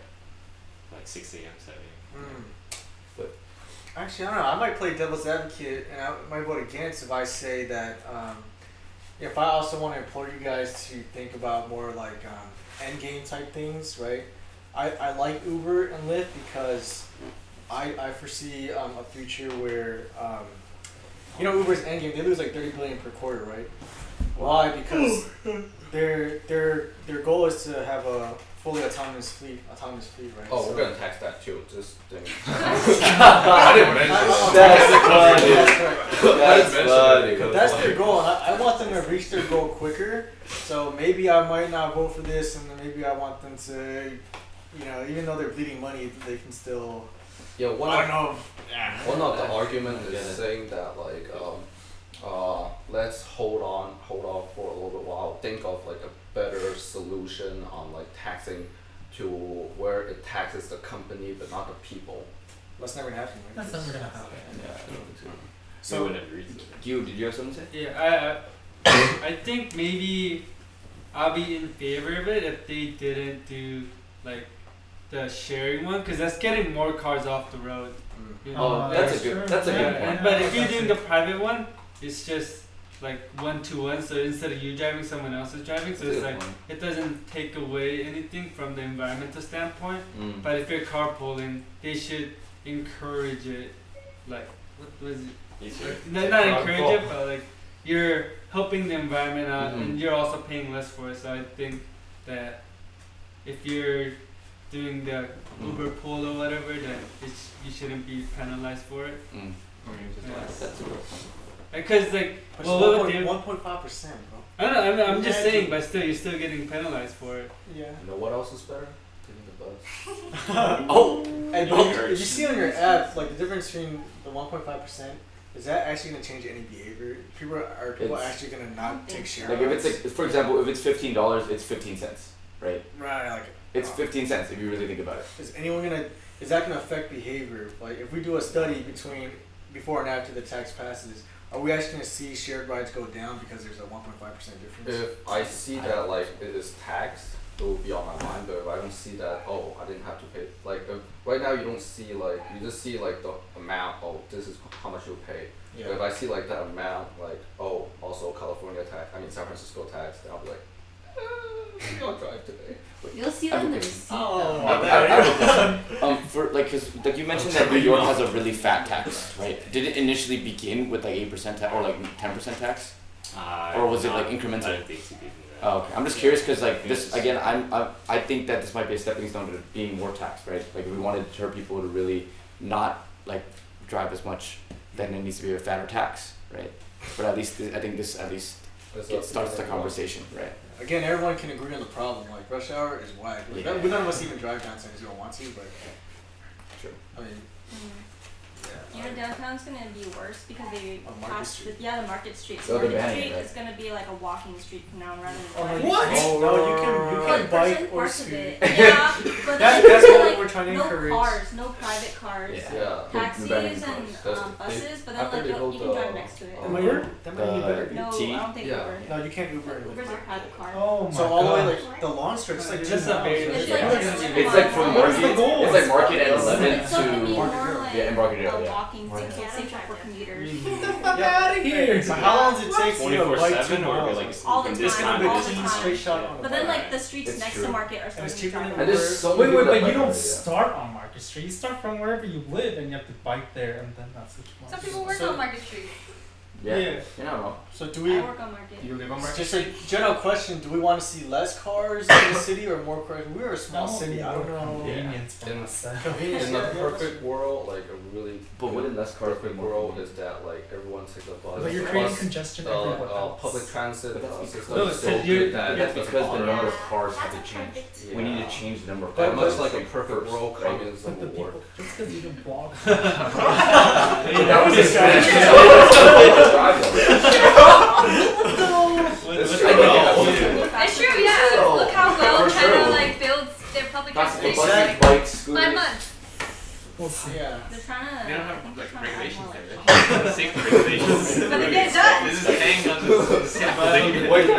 Like 6 a.m., 7 a.m.
But
Actually, I don't know. I might play devil's advocate, and I might vote against if I say that. If I also want to implore you guys to think about more like end game type things, right? I like Uber and Lyft because I foresee a future where Uber's end game, they lose like 30 billion per quarter, right? Why? Because their goal is to have a fully autonomous fleet, right?
oh,
So-
we're gonna tax that too. Just think. I didn't mention it.
That's funny.
I didn't mention it because
That's
like,
their goal. And I want them to reach their goal quicker. So maybe I might not vote for this, and then maybe I want them to, even though they're bleeding money, they can still.
Yeah,
I don't know.
one of the argument
Yeah.
is saying that like let's hold off for a little bit while, think of like a better solution on like taxing to where it taxes the company but not the people.
That's never gonna happen. Right?
That's never going to happen.
Yeah, I don't think so.
So we wouldn't agree to it.
Did you have something to say?
Yeah, I think maybe I'll be in favor of it if they didn't do like the sharing one, because that's getting more cars off the road. You know?
Oh, that's a
true.
good. That's a
Yeah,
good
and,
point.
but if you're doing the private one, it's just like 1-to-1. So instead of you driving, someone else is driving. So
That's a
it's
good
like
point.
it doesn't take away anything from the environmental standpoint.
Mm.
But if you're carpooling, they should encourage it. Like what was it? not encourage it, but like you're helping the environment out, and you're also paying less for it. So I think that if you're doing the Uber pool or whatever, then you shouldn't be penalized for it. Because like,
But
well, what
it's
would
1.5%, bro.
I know, I'm just saying, but still, you're still getting penalized for it.
Yeah.
You know what else is better? Taking the bus.
Oh, and but if you see on your app, like the difference between the 1.5%, is that actually gonna change any behavior? Are people
It's-
actually gonna not take share?
Like if it's like, for example, if it's $15, it's 15 cents, right?
right, like
It's 15 cents if you really think about it.
is that gonna affect behavior? Like if we do a study before and after the tax passes, are we actually gonna see shared rides go down because there's a 1.5% difference?
If I see that like it is taxed, it will be on my mind. But if I don't see that, oh, I didn't have to pay. Like right now, you don't see like you just see like the amount. Oh, this is how much you'll pay.
Yeah.
But if I see like that amount, like oh, also California tax. I mean San Francisco tax. Then I'll be like, maybe I'll drive today.
You'll see that in the receipt.
Oh,
I have a question. For like, cause like you mentioned that New York has a really fat tax, right? Did it initially begin with like 8% tax or like 10% tax, or was it like incremental?
I don't think so.
Oh, okay. I'm just curious because like this again, I think that this might be a stepping stone to being more taxed, right? Like if we want to deter people to really not like drive as much, then it needs to be a fatter tax, right? But at least I think this at least starts the conversation, right?
Again, everyone can agree on the problem. Like rush hour is whack. Like,
Yeah.
none of us even drive downtown because we don't want to, but
Sure.
I mean,
You know, downtown's gonna be worse because they
On Market
passed
Street.
the Market Street.
So
So
they're
Market
banning
Street
it, right?
is gonna be like a walking street from now on rather than
Oh,
bike.
what? No, you can
But
bike
certain
or
parts of
scooter.
it. Yeah, but
That's
then
what
like,
we're trying to
no
encourage.
cars, no private cars,
Yeah.
Yeah.
taxis
banning
and
cars.
buses, but then
after
like
they
you
built
can drive
the-
next to it.
That might be better.
No,
T?
I don't think
Yeah.
Uber.
No, you can't Uber.
Uber's a private car.
Oh my
So all the way
god.
like the long stretch, it's like
Just
2
a
miles.
very-
It's
Yeah.
like
It's like from
What's the
Market.
goal?
It's like Market at
It's
11
still gonna be
to.
more like
Yeah, Embarcadero,
a
yeah.
walking thing, so it's safer for commuters.
Get out of here.
So how long does it take for you to bike
24/7
2
or
miles?
like
All the
from
time,
this
It's
time
gonna be
all
a
the
clean
time.
straight shot on the
But then
bike.
like the streets
It's
next
true.
to Market are
And
starting
it's
to
cheaper
drive
than
over.
And there's so
Wait,
many people
but
that
you
bike
don't
over there, yeah.
start on Market Street. You start from wherever you live, and you have to bike there, and then that's which one.
Some people work
So-
on Market Street.
Yeah.
Yeah.
You don't know.
So do
I
we?
work on Market.
You live on Market
Just a general question: do we want to see less cars in the city or more cars? We're a small city. I don't know.
Convenience for
Yeah.
myself.
Convenience.
In the
yeah,
perfect world, like a really
But wouldn't less cars
perfect
be more
world
convenient?
is that like everyone takes a bus.
But you're
bus,
creating congestion everywhere else.
public transit
But that's
system
No,
is
it's
so
'cause you're-
good that
That's
that's
because the
bother
number
us.
of cars have
That's
to
a
change.
perfect.
We need to
Yeah.
change the number of
But
cars.
much like a
Like
perfect
first,
world,
right?
communism
But the
will
people,
work.
just because you don't blog.
That was a strategy.
What's
That's
the
true.
goal?
It's true, yeah.
So,
Look how well
for
China
sure.
like builds their public
That's the
transportation.
buses, bikes,
Like,
scooters.
5 months.
We'll see.
Yeah.
They're trying to.
They don't
I
have
think they're
like
trying to add
regulations
more,
there, right? Safety regulations.
But they get it done.
This is hanging on this simple thing.
Wait, I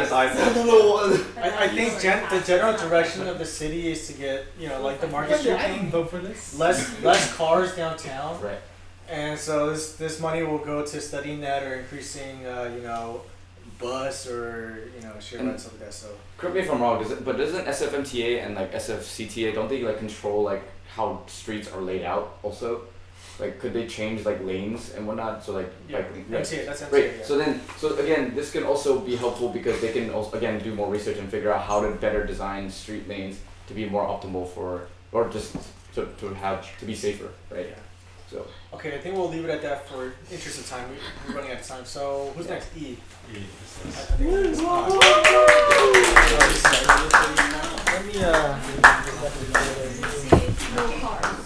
I think the general direction of the city is to get like the Market
But
Street
yeah, I didn't
thing,
vote for this.
less cars downtown.
Right.
And so this money will go to studying that or increasing, bus or share
And-
ride stuff like that. So
Correct me if I'm wrong. Doesn't SFMTA and like SFCTA don't they like control like how streets are laid out also? Like could they change like lanes and whatnot? So like
MTA, that's MTA.
Right.
Yeah.
So again, this can also be helpful because they can also again do more research and figure out how to better design street lanes to be more optimal for or just to be safer, right?
Yeah.
So
Okay, I think we'll leave it at that for interest of time. We're running out of time. So who's next? E. I think it's let me
No cars.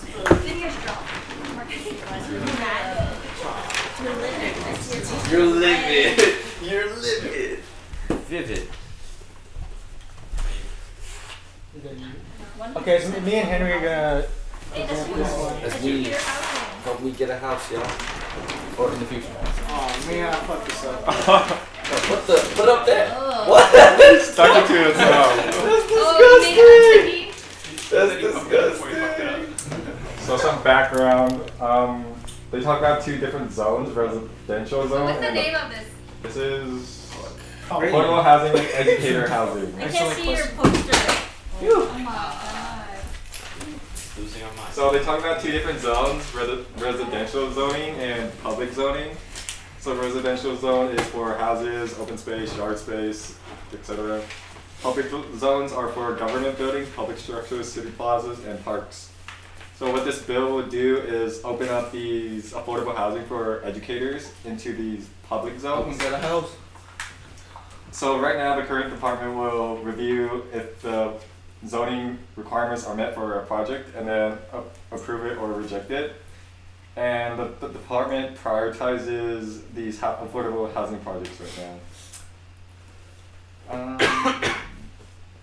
Fingers dropped. Market Street.
You're livid. You're livid. Vivid.
Okay, so me and Henry are gonna.
Hey, that's
this one.
That's
That's
me.
your housing.
Help me get a house, yeah.
or in the future.
Oh man, I fucked this up.
Put up there.
Oh.
Stuck it to itself.
Oh, you made it
That's disgusting.
So some background. They talk about 2 different zones: residential zone
What's the
and
name of this?
this is
Oh,
affordable housing and educator housing.
I can't see your poster.
Oh my god.
Losing our minds.
So they talk about 2 different zones: residential zoning and public zoning. So residential zone is for houses, open space, yard space, etc. Public zones are for government buildings, public structures, city plazas, and parks. So what this bill would do is open up these affordable housing for educators into these public zones.
Get a house.
So right now, the current department will review if the zoning requirements are met for a project and then approve it or reject it. And the department prioritizes these affordable housing projects right now.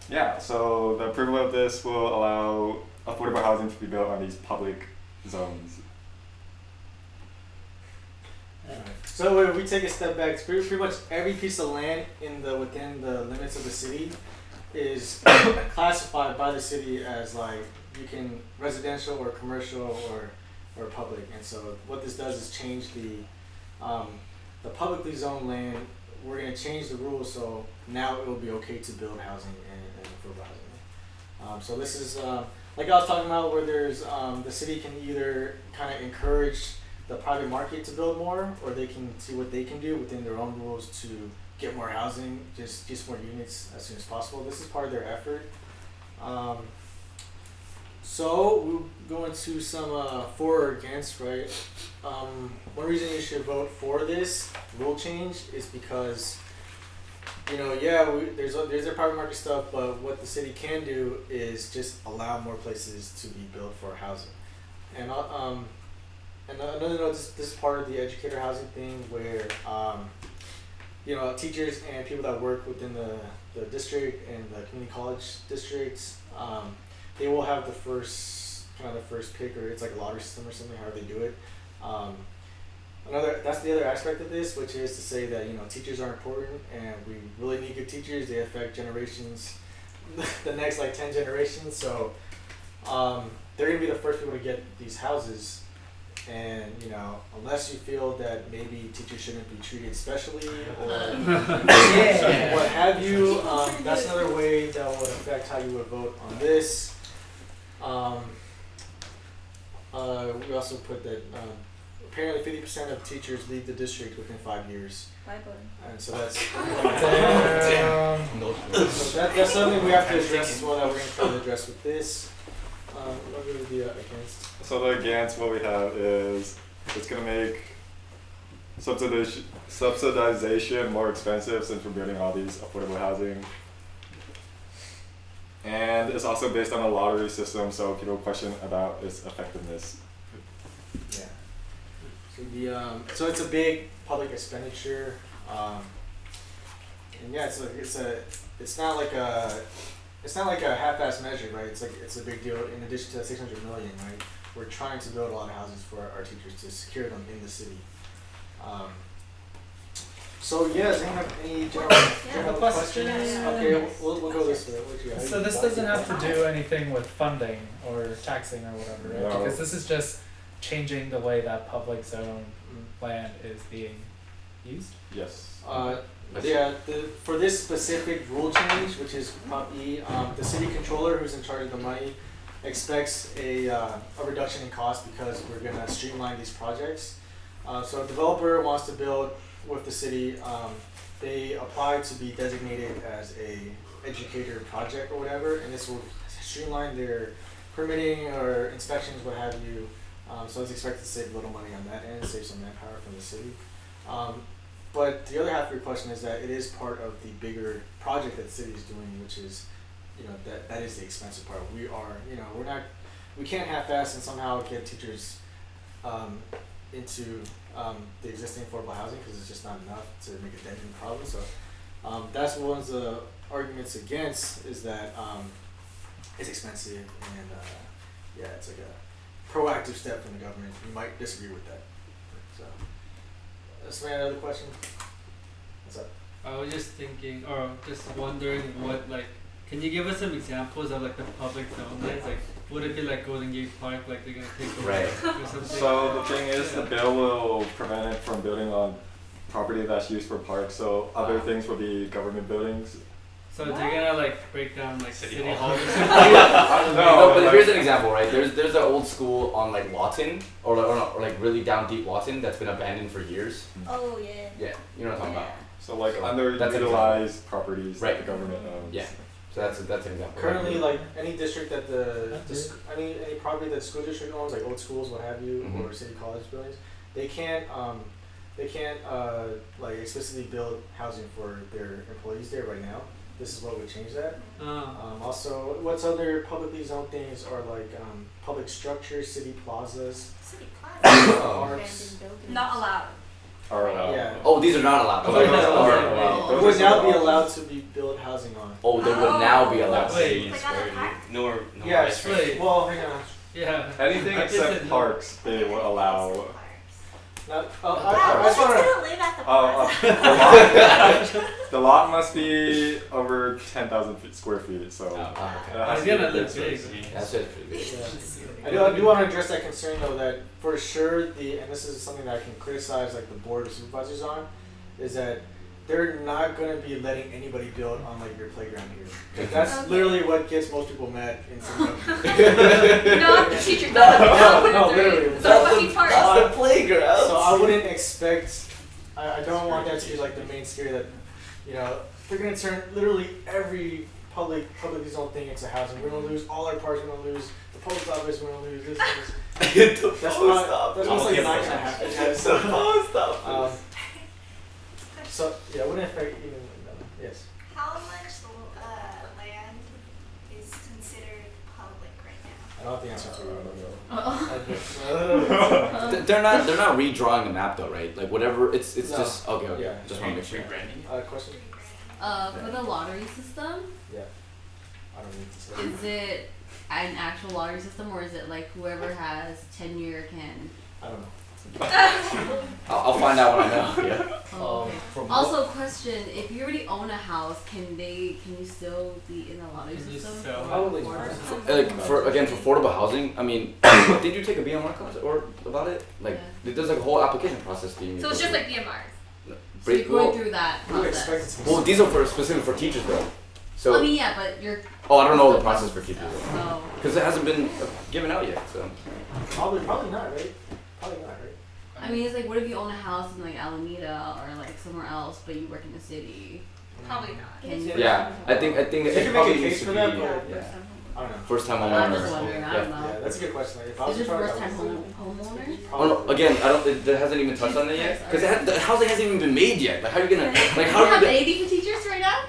Yeah, so the approval of this will allow affordable housing to be built on these public zones.
So if we take a step back, it's pretty much every piece of land within the limits of the city is classified by the city as like you can residential or commercial or public. And so what this does is change the publicly zoned land. We're going to change the rules so now it will be okay to build housing and affordable housing. So this is like I was talking about, where there's the city can either kind of encourage the private market to build more, or they can see what they can do within their own rules to get more housing, just more units as soon as possible. This is part of their effort. So we'll go into some for or against, right? One reason you should vote for this rule change is because, there's their private market stuff, but what the city can do is just allow more places to be built for housing. And another note, this is part of the educator housing thing where, teachers and people that work within the district and the community college districts, they will have the first pick, or it's like a lottery system or something, how they do it. That's the other aspect of this, which is to say that, teachers are important and we really need good teachers. They affect generations, the next 10 generations. So they're going to be the first people to get these houses. And, unless you feel that maybe teachers shouldn't be treated specially or what have you, that's another way that would affect how you would vote on this. We also put that apparently 50% of teachers leave the district within 5 years. And so that's so that's something we have to address as well, that we're going to try to address with this. What would be against?
So the against, what we have is it's going to make subsidization more expensive since we're building all these affordable housing. And it's also based on a lottery system, so people question about its effectiveness.
Yeah. So it's a big public expenditure, and yeah, it's not like a half-assed measure, right? It's a big deal. In addition to the 600 million, right? We're trying to build a lot of houses for our teachers to secure them in the city. So yeah, does anyone have any general questions? Okay, we'll go this way. What you got?
So this doesn't have to do anything with funding or taxing or whatever, right?
No.
Because this is just changing the way that public zone land is being used.
Yes.
For this specific rule change, which is Prop E, the city controller, who's in charge of the money, expects a reduction in cost because we're going to streamline these projects. So a developer wants to build with the city, they apply to be designated as a educator project or whatever, and this will streamline their permitting or inspections, what have you. So it's expected to save a little money on that end, save some manpower from the city. But the other half of your question is that it is part of the bigger project that the city is doing, which is, that is the expensive part. We can't half-ass and somehow get teachers into the existing affordable housing because it's just not enough to make a dent in the problem. So that's one of the arguments against, is that it's expensive and it's like a proactive step from the government. You might disagree with that. So, somebody have another question? What's up?
I was just thinking, or just wondering can you give us some examples of the public zone lands? Would it be like Golden Gate Park, they're gonna take over or something?
So the thing is, the bill will prevent it from building on property that's used for parks. So other things will be government buildings.
So they're gonna like break down like
City
city
Hall.
hall.
No, but here's an example, right? There's an old school on like Lawton, or like really down deep Lawton that's been abandoned for years.
Oh yeah.
Yeah, you know what I'm talking about.
So like
That's an
underutilized properties
Right.
that the government owns.
Yeah. So that's an example.
Currently, like any district that any property that the school district owns, like old schools, what have you,
Mhm.
or city college buildings, they can't like explicitly build housing for their employees there right now. This is what would change that. Also, what's other publicly zoned things are like public structures, city plazas,
City Plaza.
parks.
Abandoned buildings.
Not allowed.
Are allowed.
Yeah.
Oh, these are not allowed.
Oh,
Okay.
they're not
Or-
allowed.
Those
Would
are
now be
allowed.
allowed to be built housing on.
Oh, they would now be allowed.
Wait.
Like on the park?
No
Yes.
Wait.
Well, hang on.
Yeah.
Anything
I just
except
said no.
parks, they will allow.
Now,
Wow,
I
who's
just want to.
gonna live at the
Oh,
plaza?
The lot must be over 10,000 square feet. So
Oh, okay.
it
I
has
was
to be
gonna
a big
live big.
space.
That's it. Pretty good.
I do want to address that concern though, that for sure and this is something that I can criticize like the board of supervisors on, is that they're not going to be letting anybody build on like your playground here. 'Cause that's
Okay.
literally what gets most people mad in Singapore.
Not the teacher. No,
literally.
So fucking parks.
the playground.
So I wouldn't expect. I don't want that to be like the main scare that, you know, they're gonna turn literally every publicly zoned thing into housing. We're gonna lose all our parks. We're gonna lose the post office. We're gonna lose this. That's
Post
not.
office.
That's most likely not
Okay.
gonna happen.
The post office.
So yeah, it wouldn't affect even. Yes.
How much land is considered public right now?
I don't have the answer for
They're not redrawing the map though, right? Like whatever. It's
No.
just okay.
Yeah.
Just want to make sure.
Question.
For the lottery system,
Yeah. I don't need to say.
is it an actual lottery system or is it like whoever has tenure can?
I don't know.
I'll find out when I know. Yeah.
Oh, okay. Also, question: if you already own a house, can you still be in the lottery
Can you
system?
sell?
for
Probably
affordable?
not.
Like for affordable housing. I mean, did you take a BMR class or about it? Like there's like a whole application process being.
So it's just like BMR.
So you're going through that
You expect it
process.
to be.
Well, these are for specific for teachers though. So.
I mean, yeah, but you're.
Oh, I don't know the process for teachers though.
Oh.
Because it hasn't been given out yet. So.
Probably not, right? Probably not, right?
I mean, it's like, what if you own a house in like Alameda or like somewhere else, but you work in the city?
Probably not.
Can you?
Yeah, I think
You
it
can make
probably
a
needs
case
to
for
be.
that,
Yeah.
but I don't know.
First time
I'm
homeowner.
just wondering. I don't know.
Yeah, that's a good question. Like, if I was
Is your
in charge,
first
I
time
would-
homeowner?
Oh no! Again, I don't. It hasn't even touched on that yet. Because the housing hasn't even been made yet. Like, how are you gonna? Like,
You
how are
have
you?
80 for teachers right now?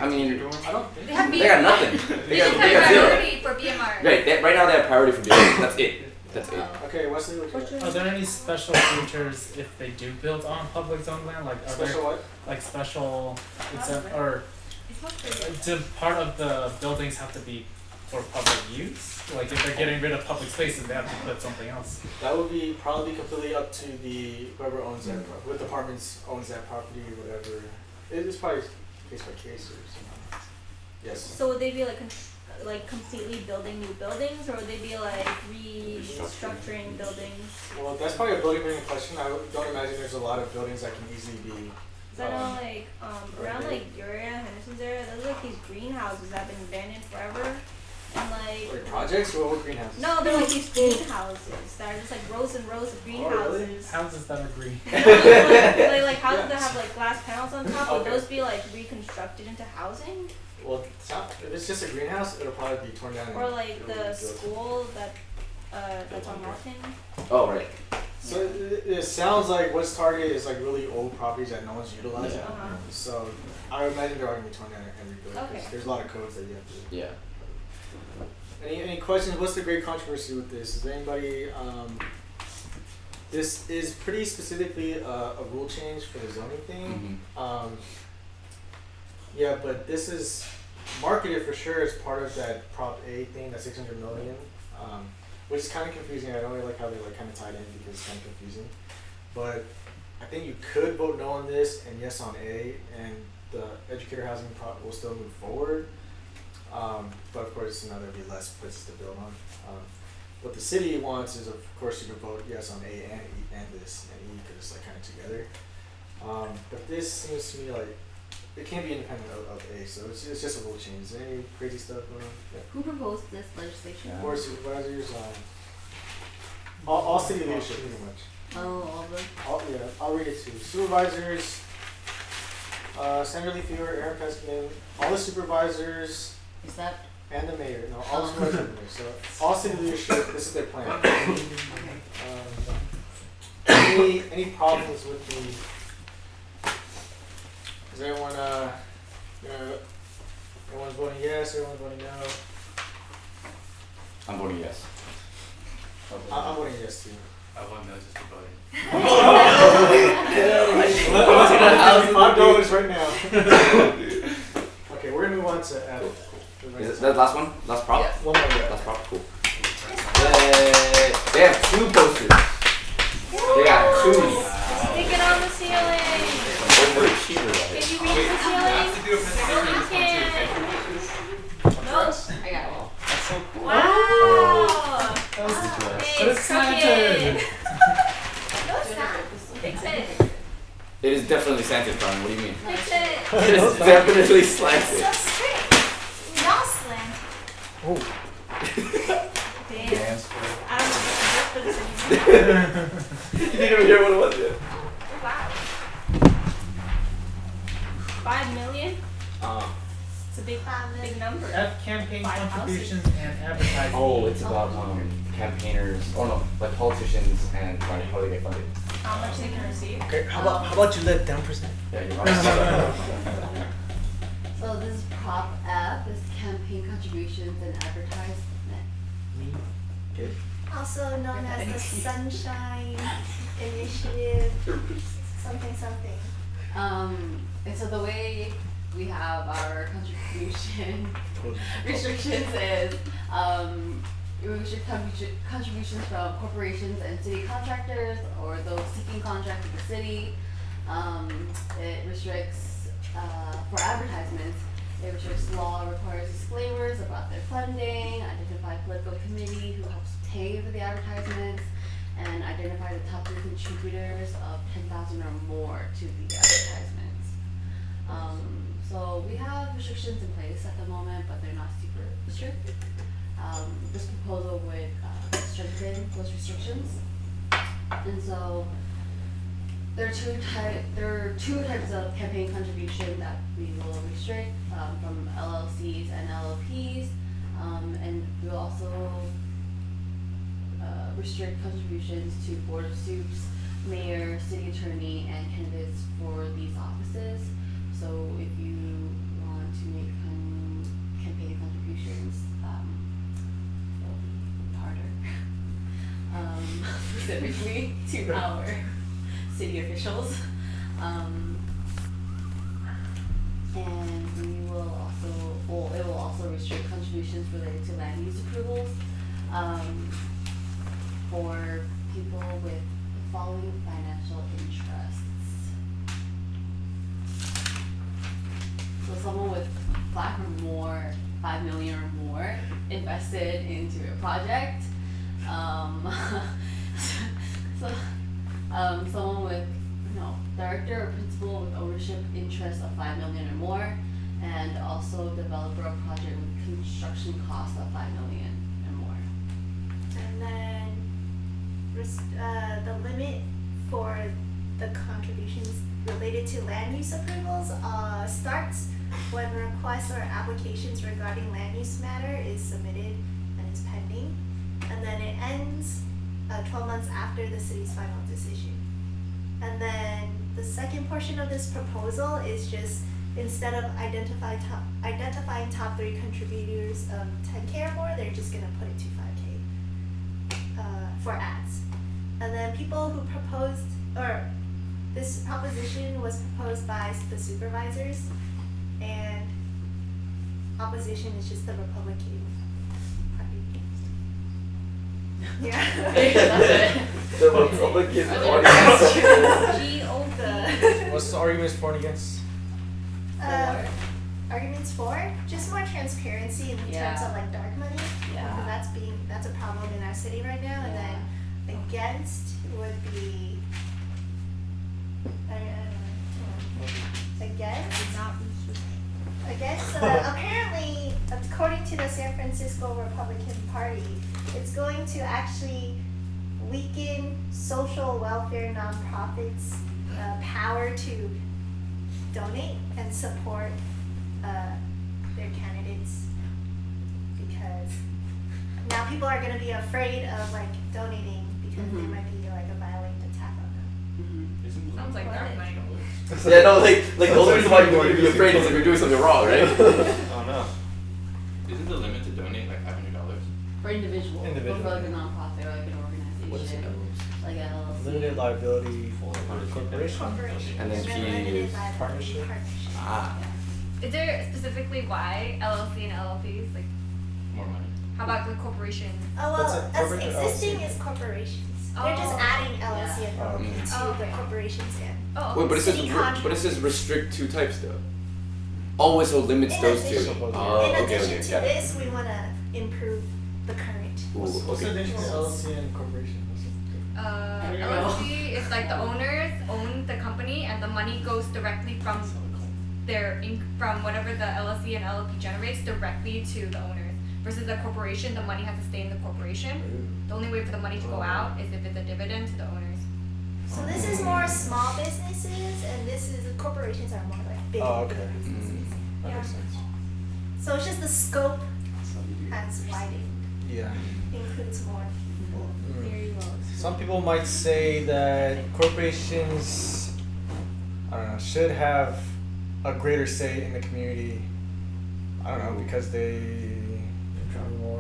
I mean,
I don't think.
They have
they got nothing.
They
They
just
got
have
zero.
priority for BMR.
Right. Right now they have priority for building. That's it. That's it.
Okay, Wesley, what you got?
Are there any special features if they do build on public zone land? Like, are
Special
there
what?
like special or
It's not pretty.
do part of the buildings have to be for public use? Like, if they're getting rid of public spaces, they have to put something else.
That would be probably completely up to whoever owns that, what departments owns that property or whatever. It's probably case by case or something. Yes.
So would they be like completely building new buildings, or would they be like restructuring buildings?
Well, that's probably a building permit question. I don't imagine there's a lot of buildings that can easily be.
Cause I know like around like your area, Henderson's area, there's like these greenhouses that have been abandoned forever, and
Like projects or what greenhouses?
no, they're like these greenhouses that are just like rows and rows of greenhouses.
Houses that are green.
like houses that have like glass panels on top. Would
Okay.
those be like reconstructed into housing,
Well, if it's just a greenhouse, it'll probably be torn down. and
or like
it'll be
the
built.
school that's on Martin?
Oh right.
So it sounds like what's targeted is like really old properties that no one's utilizing.
Yeah.
Uh-huh.
So I would imagine they're all gonna be torn down and rebuilt. 'Cause
Okay.
There's a lot of codes that you have to.
Yeah.
Any questions? What's the great controversy with this? Is anybody? This is pretty specifically a rule change for the zoning thing.
Mhm.
Yeah, but this is marketed for sure as part of that Prop A thing, that 600 million, which is kind of confusing. I don't really like how they like kind of tied in because it's kind of confusing. But I think you could vote no on this and yes on A, and the educator housing prop will still move forward. But of course, now there'll be less places to build on. What the city wants is, of course, you can vote yes on A and E and this and E because it's like kind of together. But this seems to me like it can't be independent of A, so it's just a rule change. Is there any crazy stuff going on? Yeah.
Who proposed this legislation?
Board of supervisors, all city leadership pretty much.
Oh, all of them.
I'll read it to you. Supervisors, Senator Lee Fewer, Aaron Peskin, all the supervisors,
Except.
and the mayor. No, all the supervisors and the mayor. So all city leadership, this is their plan. Any problems with the? Is everyone everyone's voting yes? Everyone's voting no?
I'm voting yes.
I'm voting yes too.
I want no just for voting.
$5 right now. Okay, we're gonna move on to F.
Is it that last one? Last prop?
Yeah, one more. Yeah.
Last prop? Cool. Yay! They have 2 posters. They got 2.
Stick it on the ceiling.
What a cheater that
Can
is.
you reach the ceiling? You can. No.
I got it.
That's so cool.
Wow.
That was
Hey,
But it's
crooked.
slanted.
No, it's not.
Fix it.
It is definitely slanted, Brian. What do you mean?
Fix it.
It is definitely
It's
slanted.
so straight. Y'all slant.
Oh.
Damn. I don't know what this is.
You didn't even hear what it was yet.
Wow. 5 million? It's a big number.
F campaign
5
contributions and advertising.
Oh, it's about campaigners. Oh no, like politicians and like how they get funded.
How much they can receive?
Okay, how about you let them present?
Yeah, you're right.
So this is Prop F, this campaign contributions and advertisement.
Okay.
Also known as the Sunshine Initiative. Something.
And so the way we have our contribution restrictions is we restrict contributions from corporations and city contractors or those seeking contract with the city. It restricts for advertisements. It restricts law requires disclaimers about their funding, identify political committee who helps pay for the advertisements, and identify the top 3 contributors of 10,000 or more to the advertisements. So we have restrictions in place at the moment, but they're not super strict. This proposal would strengthen those restrictions, and so there are two types of campaign contribution that we will restrict from LLCs and LLPs, and we'll also restrict contributions to Board of Soups, Mayor, City Attorney, and candidates for these offices. So if you want to make campaign contributions, it'll be harder. Specifically to our city officials. And we will it will also restrict contributions related to land use approvals for people with the following financial interests. So someone with 5 million or more invested into a project. Someone with director or principal with ownership interest of 5 million or more, and also developer of project with construction cost of 5 million or more.
And then the limit for the contributions related to land use approvals starts when requests or applications regarding land use matter is submitted and is pending, and then it ends 12 months after the city's final decision. And then the second portion of this proposal is just instead of identifying top 3 contributors of 10K or more, they're just gonna put it to 5K for ads. And then people who proposed, or this proposition was proposed by the supervisors, and opposition is just the Republican Party. Yeah.
The Republican Party.
What's the arguments for and against?
Arguments for just more transparency in terms of like dark money.
Yeah.
That's a problem in our city right now. And then against would be I don't know. Against
Not
I guess apparently, according to the San Francisco Republican Party, it's going to actually weaken social welfare nonprofits' power to donate and support their candidates, because now people are going to be afraid of like donating because there might be like a violent attack on them.
Sounds like dark money.
Yeah, no, like the only reason why you want to be afraid is if you're doing something wrong, right?
Oh no. Isn't the limit to donate like $500?
For individual.
Individual.
Or for like a nonprofit or like an organization. Like a LLC.
Limited liability corporation.
Corporation.
And then
Limited
P is
liability
partnership.
Ah.
Is there specifically why LLC and LLPs? Like,
More money.
how about the corporation?
Oh
That's
well,
a
as
corporate or
existing
LLC?
is corporations. They're just
Oh.
adding LLC and
Oh,
LLP
okay.
to
Oh,
the
okay.
corporations end.
Oh,
Wait, but it says
City
but it says
contractors.
restrict 2 types though. Oh, so it limits
In
those
addition-
2.
In
Oh,
In
okay,
addition
okay,
to
got it.
this, we want to improve the current.
Ooh,
What's the
okay.
difference between LLC and corporation?
I don't know.
LLC is like the owners own the company and the money goes directly from from whatever the LLC and LLP generates directly to the owners. Versus a corporation, the money has to stay in the corporation. The only way for the money to go out is if it's a dividend to the owners.
So this is more small businesses, and this is corporations are more like big
Oh, okay.
businesses.
That
Yeah.
makes sense.
So it's just the scope has widened,
Yeah.
includes more people.
Mm.
There you go.
Some people might say that corporations, I don't know, should have a greater say in the community. I don't know, because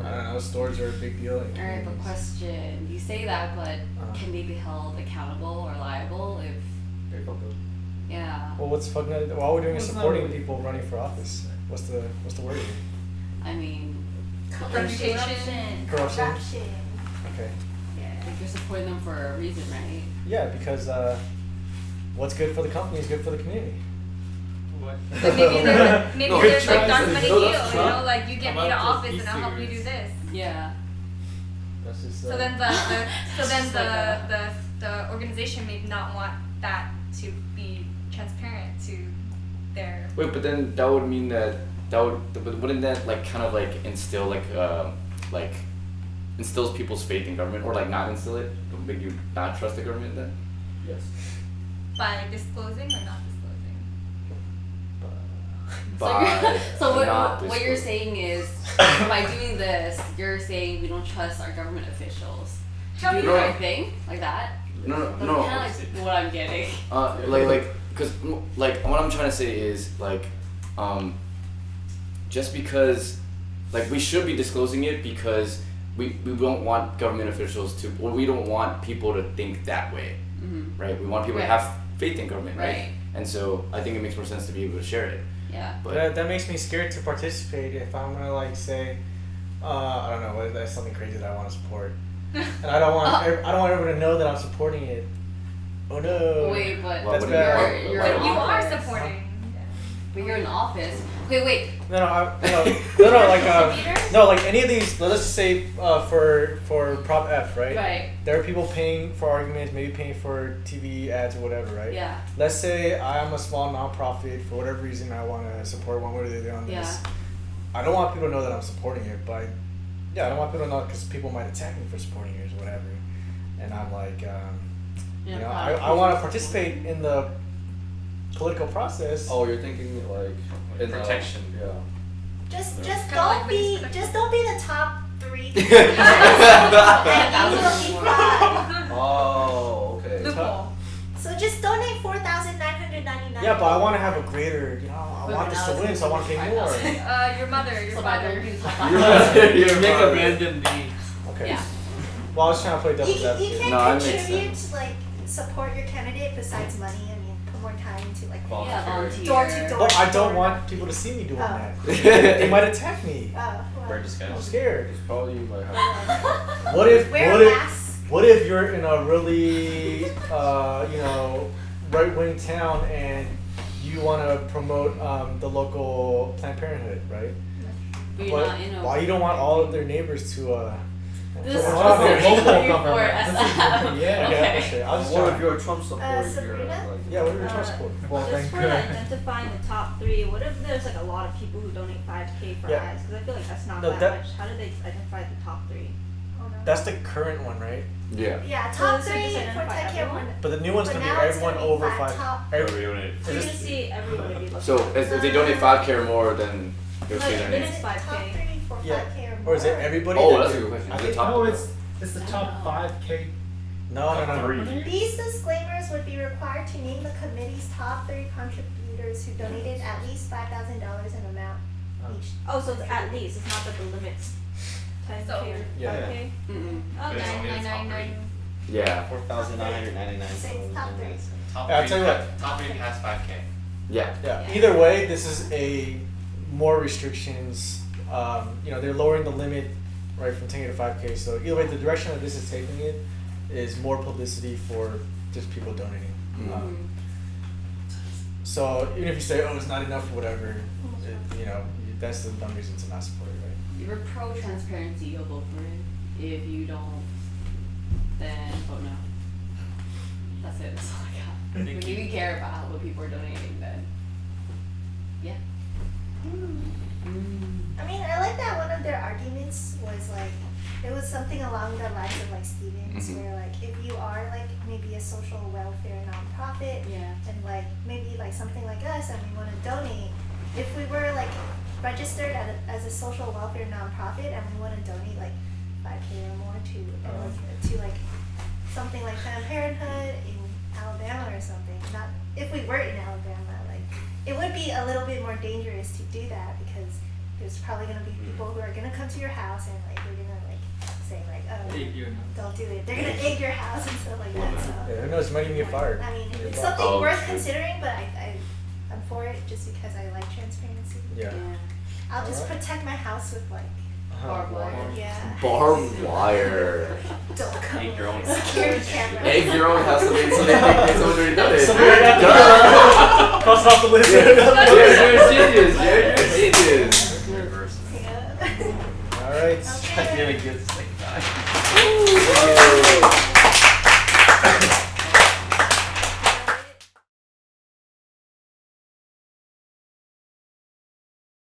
I don't know, stores are a big deal. in
Alright, but
communities.
question. You say that, but
Uh-huh.
can they be held accountable or liable if, yeah,
Well, what's fucking? All we're doing is
Well, it's not
supporting
really-
people running for office. What's the word?
I mean,
Reputation.
Corruption.
Corruption.
Okay.
like you're supporting them for a reason, right?
Yeah, because what's good for the company is good for the community.
What?
But maybe there's maybe
No,
there's
Trump
like dark
says-
money
no,
deal,
that's
you
Trump.
know, like you get me to
About
office and I'll help you do
e-cigarettes.
this.
Yeah.
That's just.
So then
Just like
the organization may not want that to be transparent to their.
Wait, but then that would mean that but wouldn't that like kind of like instill like instills people's faith in government, or like not instill it, make you not trust the government then?
Yes.
By disclosing or not disclosing?
By
So
not
what you're
disclosing.
saying is, by doing this, you're saying we don't trust our government officials to
How
do
do
the
you-
right thing, like that.
No,
That's
no.
kind of like what I'm getting.
Because like what I'm trying to say is like, just because, like we should be disclosing it because we don't want government officials to, or we don't want people to think that way,
Mm-hmm.
right? We want people
Right.
to have faith in government, right?
Right.
And so I think it makes more sense to be able to share it.
Yeah.
But
That makes me scared to participate if I'm gonna like say, I don't know, that's something crazy that I want to support, and I don't want everyone to know that I'm supporting it. Oh no.
Wait, but
Well,
That's
what do you-
bad.
you're
what-
in
You are
office.
supporting.
But you're in office. Wait.
No, like any of these. Let's just say for Prop F, right?
Right.
There are people paying for arguments, maybe paying for TV ads or whatever, right?
Yeah.
Let's say I'm a small nonprofit for whatever reason I want to support one way or the other on this.
Yeah.
I don't want people to know that I'm supporting it, but yeah, I don't want people to know because people might attack me for supporting it or whatever. And I'm like, you know, I want to participate in the political process.
Oh, you're thinking like in
Protection.
Yeah.
Just
Kinda
don't
like
be
police
just don't be the top 3. and you will be fine.
Oh, okay.
Loophole.
So just donate $4,999.
Yeah, but I want to have a greater, you know, I
But
want this
now
to win, so I want to pay more.
Your mother, your
So
father.
by
You're
Make a
fine.
random name.
Okay.
Yeah.
Well, I was trying to play
You
devil's
can, you
advocate.
can
No, it makes
contribute,
sense.
like support your candidate besides money. I mean, put more time into like
Yeah, volunteer.
door to door.
But I don't want people to see me doing
Oh.
that. They might attack me.
Oh, well.
Wear disguise.
I'm scared.
Probably you might have.
What if
Wear
what
a
if
mask.
what if you're in a really you know, right wing town and you want to promote the local Planned Parenthood, right?
But you're
But
not in a.
why you don't want all of their neighbors to
This
So we'll have a
specifically
local
for
government.
SF.
Yeah.
Okay, for sure. I'll just
What
try.
if you're a Trump supporter?
Sabrina?
Yeah, what are your trust support?
Well,
Just
thank
for
God.
identifying the top 3, what if there's like a lot of people who donate 5K for
Yeah.
eyes? Because I feel like that's not
No,
that
that-
much. How do they identify the top 3?
Hold on.
That's the current one, right?
Yeah.
Yeah,
So
top
is it
3
just
for
identify
10K
everyone?
one.
But the new one's
But
gonna be
now it's
everyone
gonna be
over
five
five.
top-
So you're gonna see everyone be looking.
So if they donate 5K or more, then you'll see
Like,
their
then
name.
it's
Top
5K.
3 for
Yeah.
5K or more.
Or is it everybody?
Oh,
that
that's a
do-
good question.
I
Is it
think-
top?
No, it's the top 5K.
No, no, no.
These disclaimers would be required to name the committee's top 3 contributors who donated at least $5,000 in amount each.
Oh, so it's at least. It's not that the limit's 10K
So-
or
Yeah.
5K?
Mm-mm.
But it's
Okay.
only the top
999.
Yeah.
4,999.
Say it's top 3.
Top
Yeah, I'll
three
tell you
ha-
what.
top 3 has 5K.
Yeah.
Yeah.
Yeah.
Either way, this is a more restrictions. They're lowering the limit right from 10K to 5K. So either way, the direction that this is taking it is more publicity for just people donating.
Mm-hmm.
So even if you say, oh, it's not enough, or whatever, that's the one reason to not support it, right?
If you're pro transparency, you'll vote for it. If you don't, then vote no. That's it. That's all I got. If you care about what people are donating, then yeah.
I mean, I like that one of their arguments was like, it was something along the lines of like Stevens,
Mhm.
where like if you are like maybe a social welfare nonprofit,
Yeah.
and like maybe like something like us, and we want to donate, if we were like registered as a social welfare nonprofit, and we want to donate like 5K or more to like something like Planned Parenthood in Alabama or something. Not if we were in Alabama, like it would be a little bit more dangerous to do that because there's probably gonna be people who are gonna come to your house and like they're gonna like say like, oh, don't do it. They're gonna egg your house and stuff like that. So
Yeah, who knows? You might even get fired.
I mean,
You're
it's
fired.
something
Oh,
worth
true.
considering, but I'm for it just because I like transparency.
Yeah.
I'll just
Alright.
protect my house with like,
Barbed wire.
yeah,
Barbed wire.
don't come
Egg your own
security camera.
Egg your own house so they think someone's already done it.
Somebody already done it.
Duh.
Cross off the list.
Jared, you're a genius. Jared, you're a genius.
Reverse.
Yeah.
All right.
Okay.
Give a good stick.
Woo.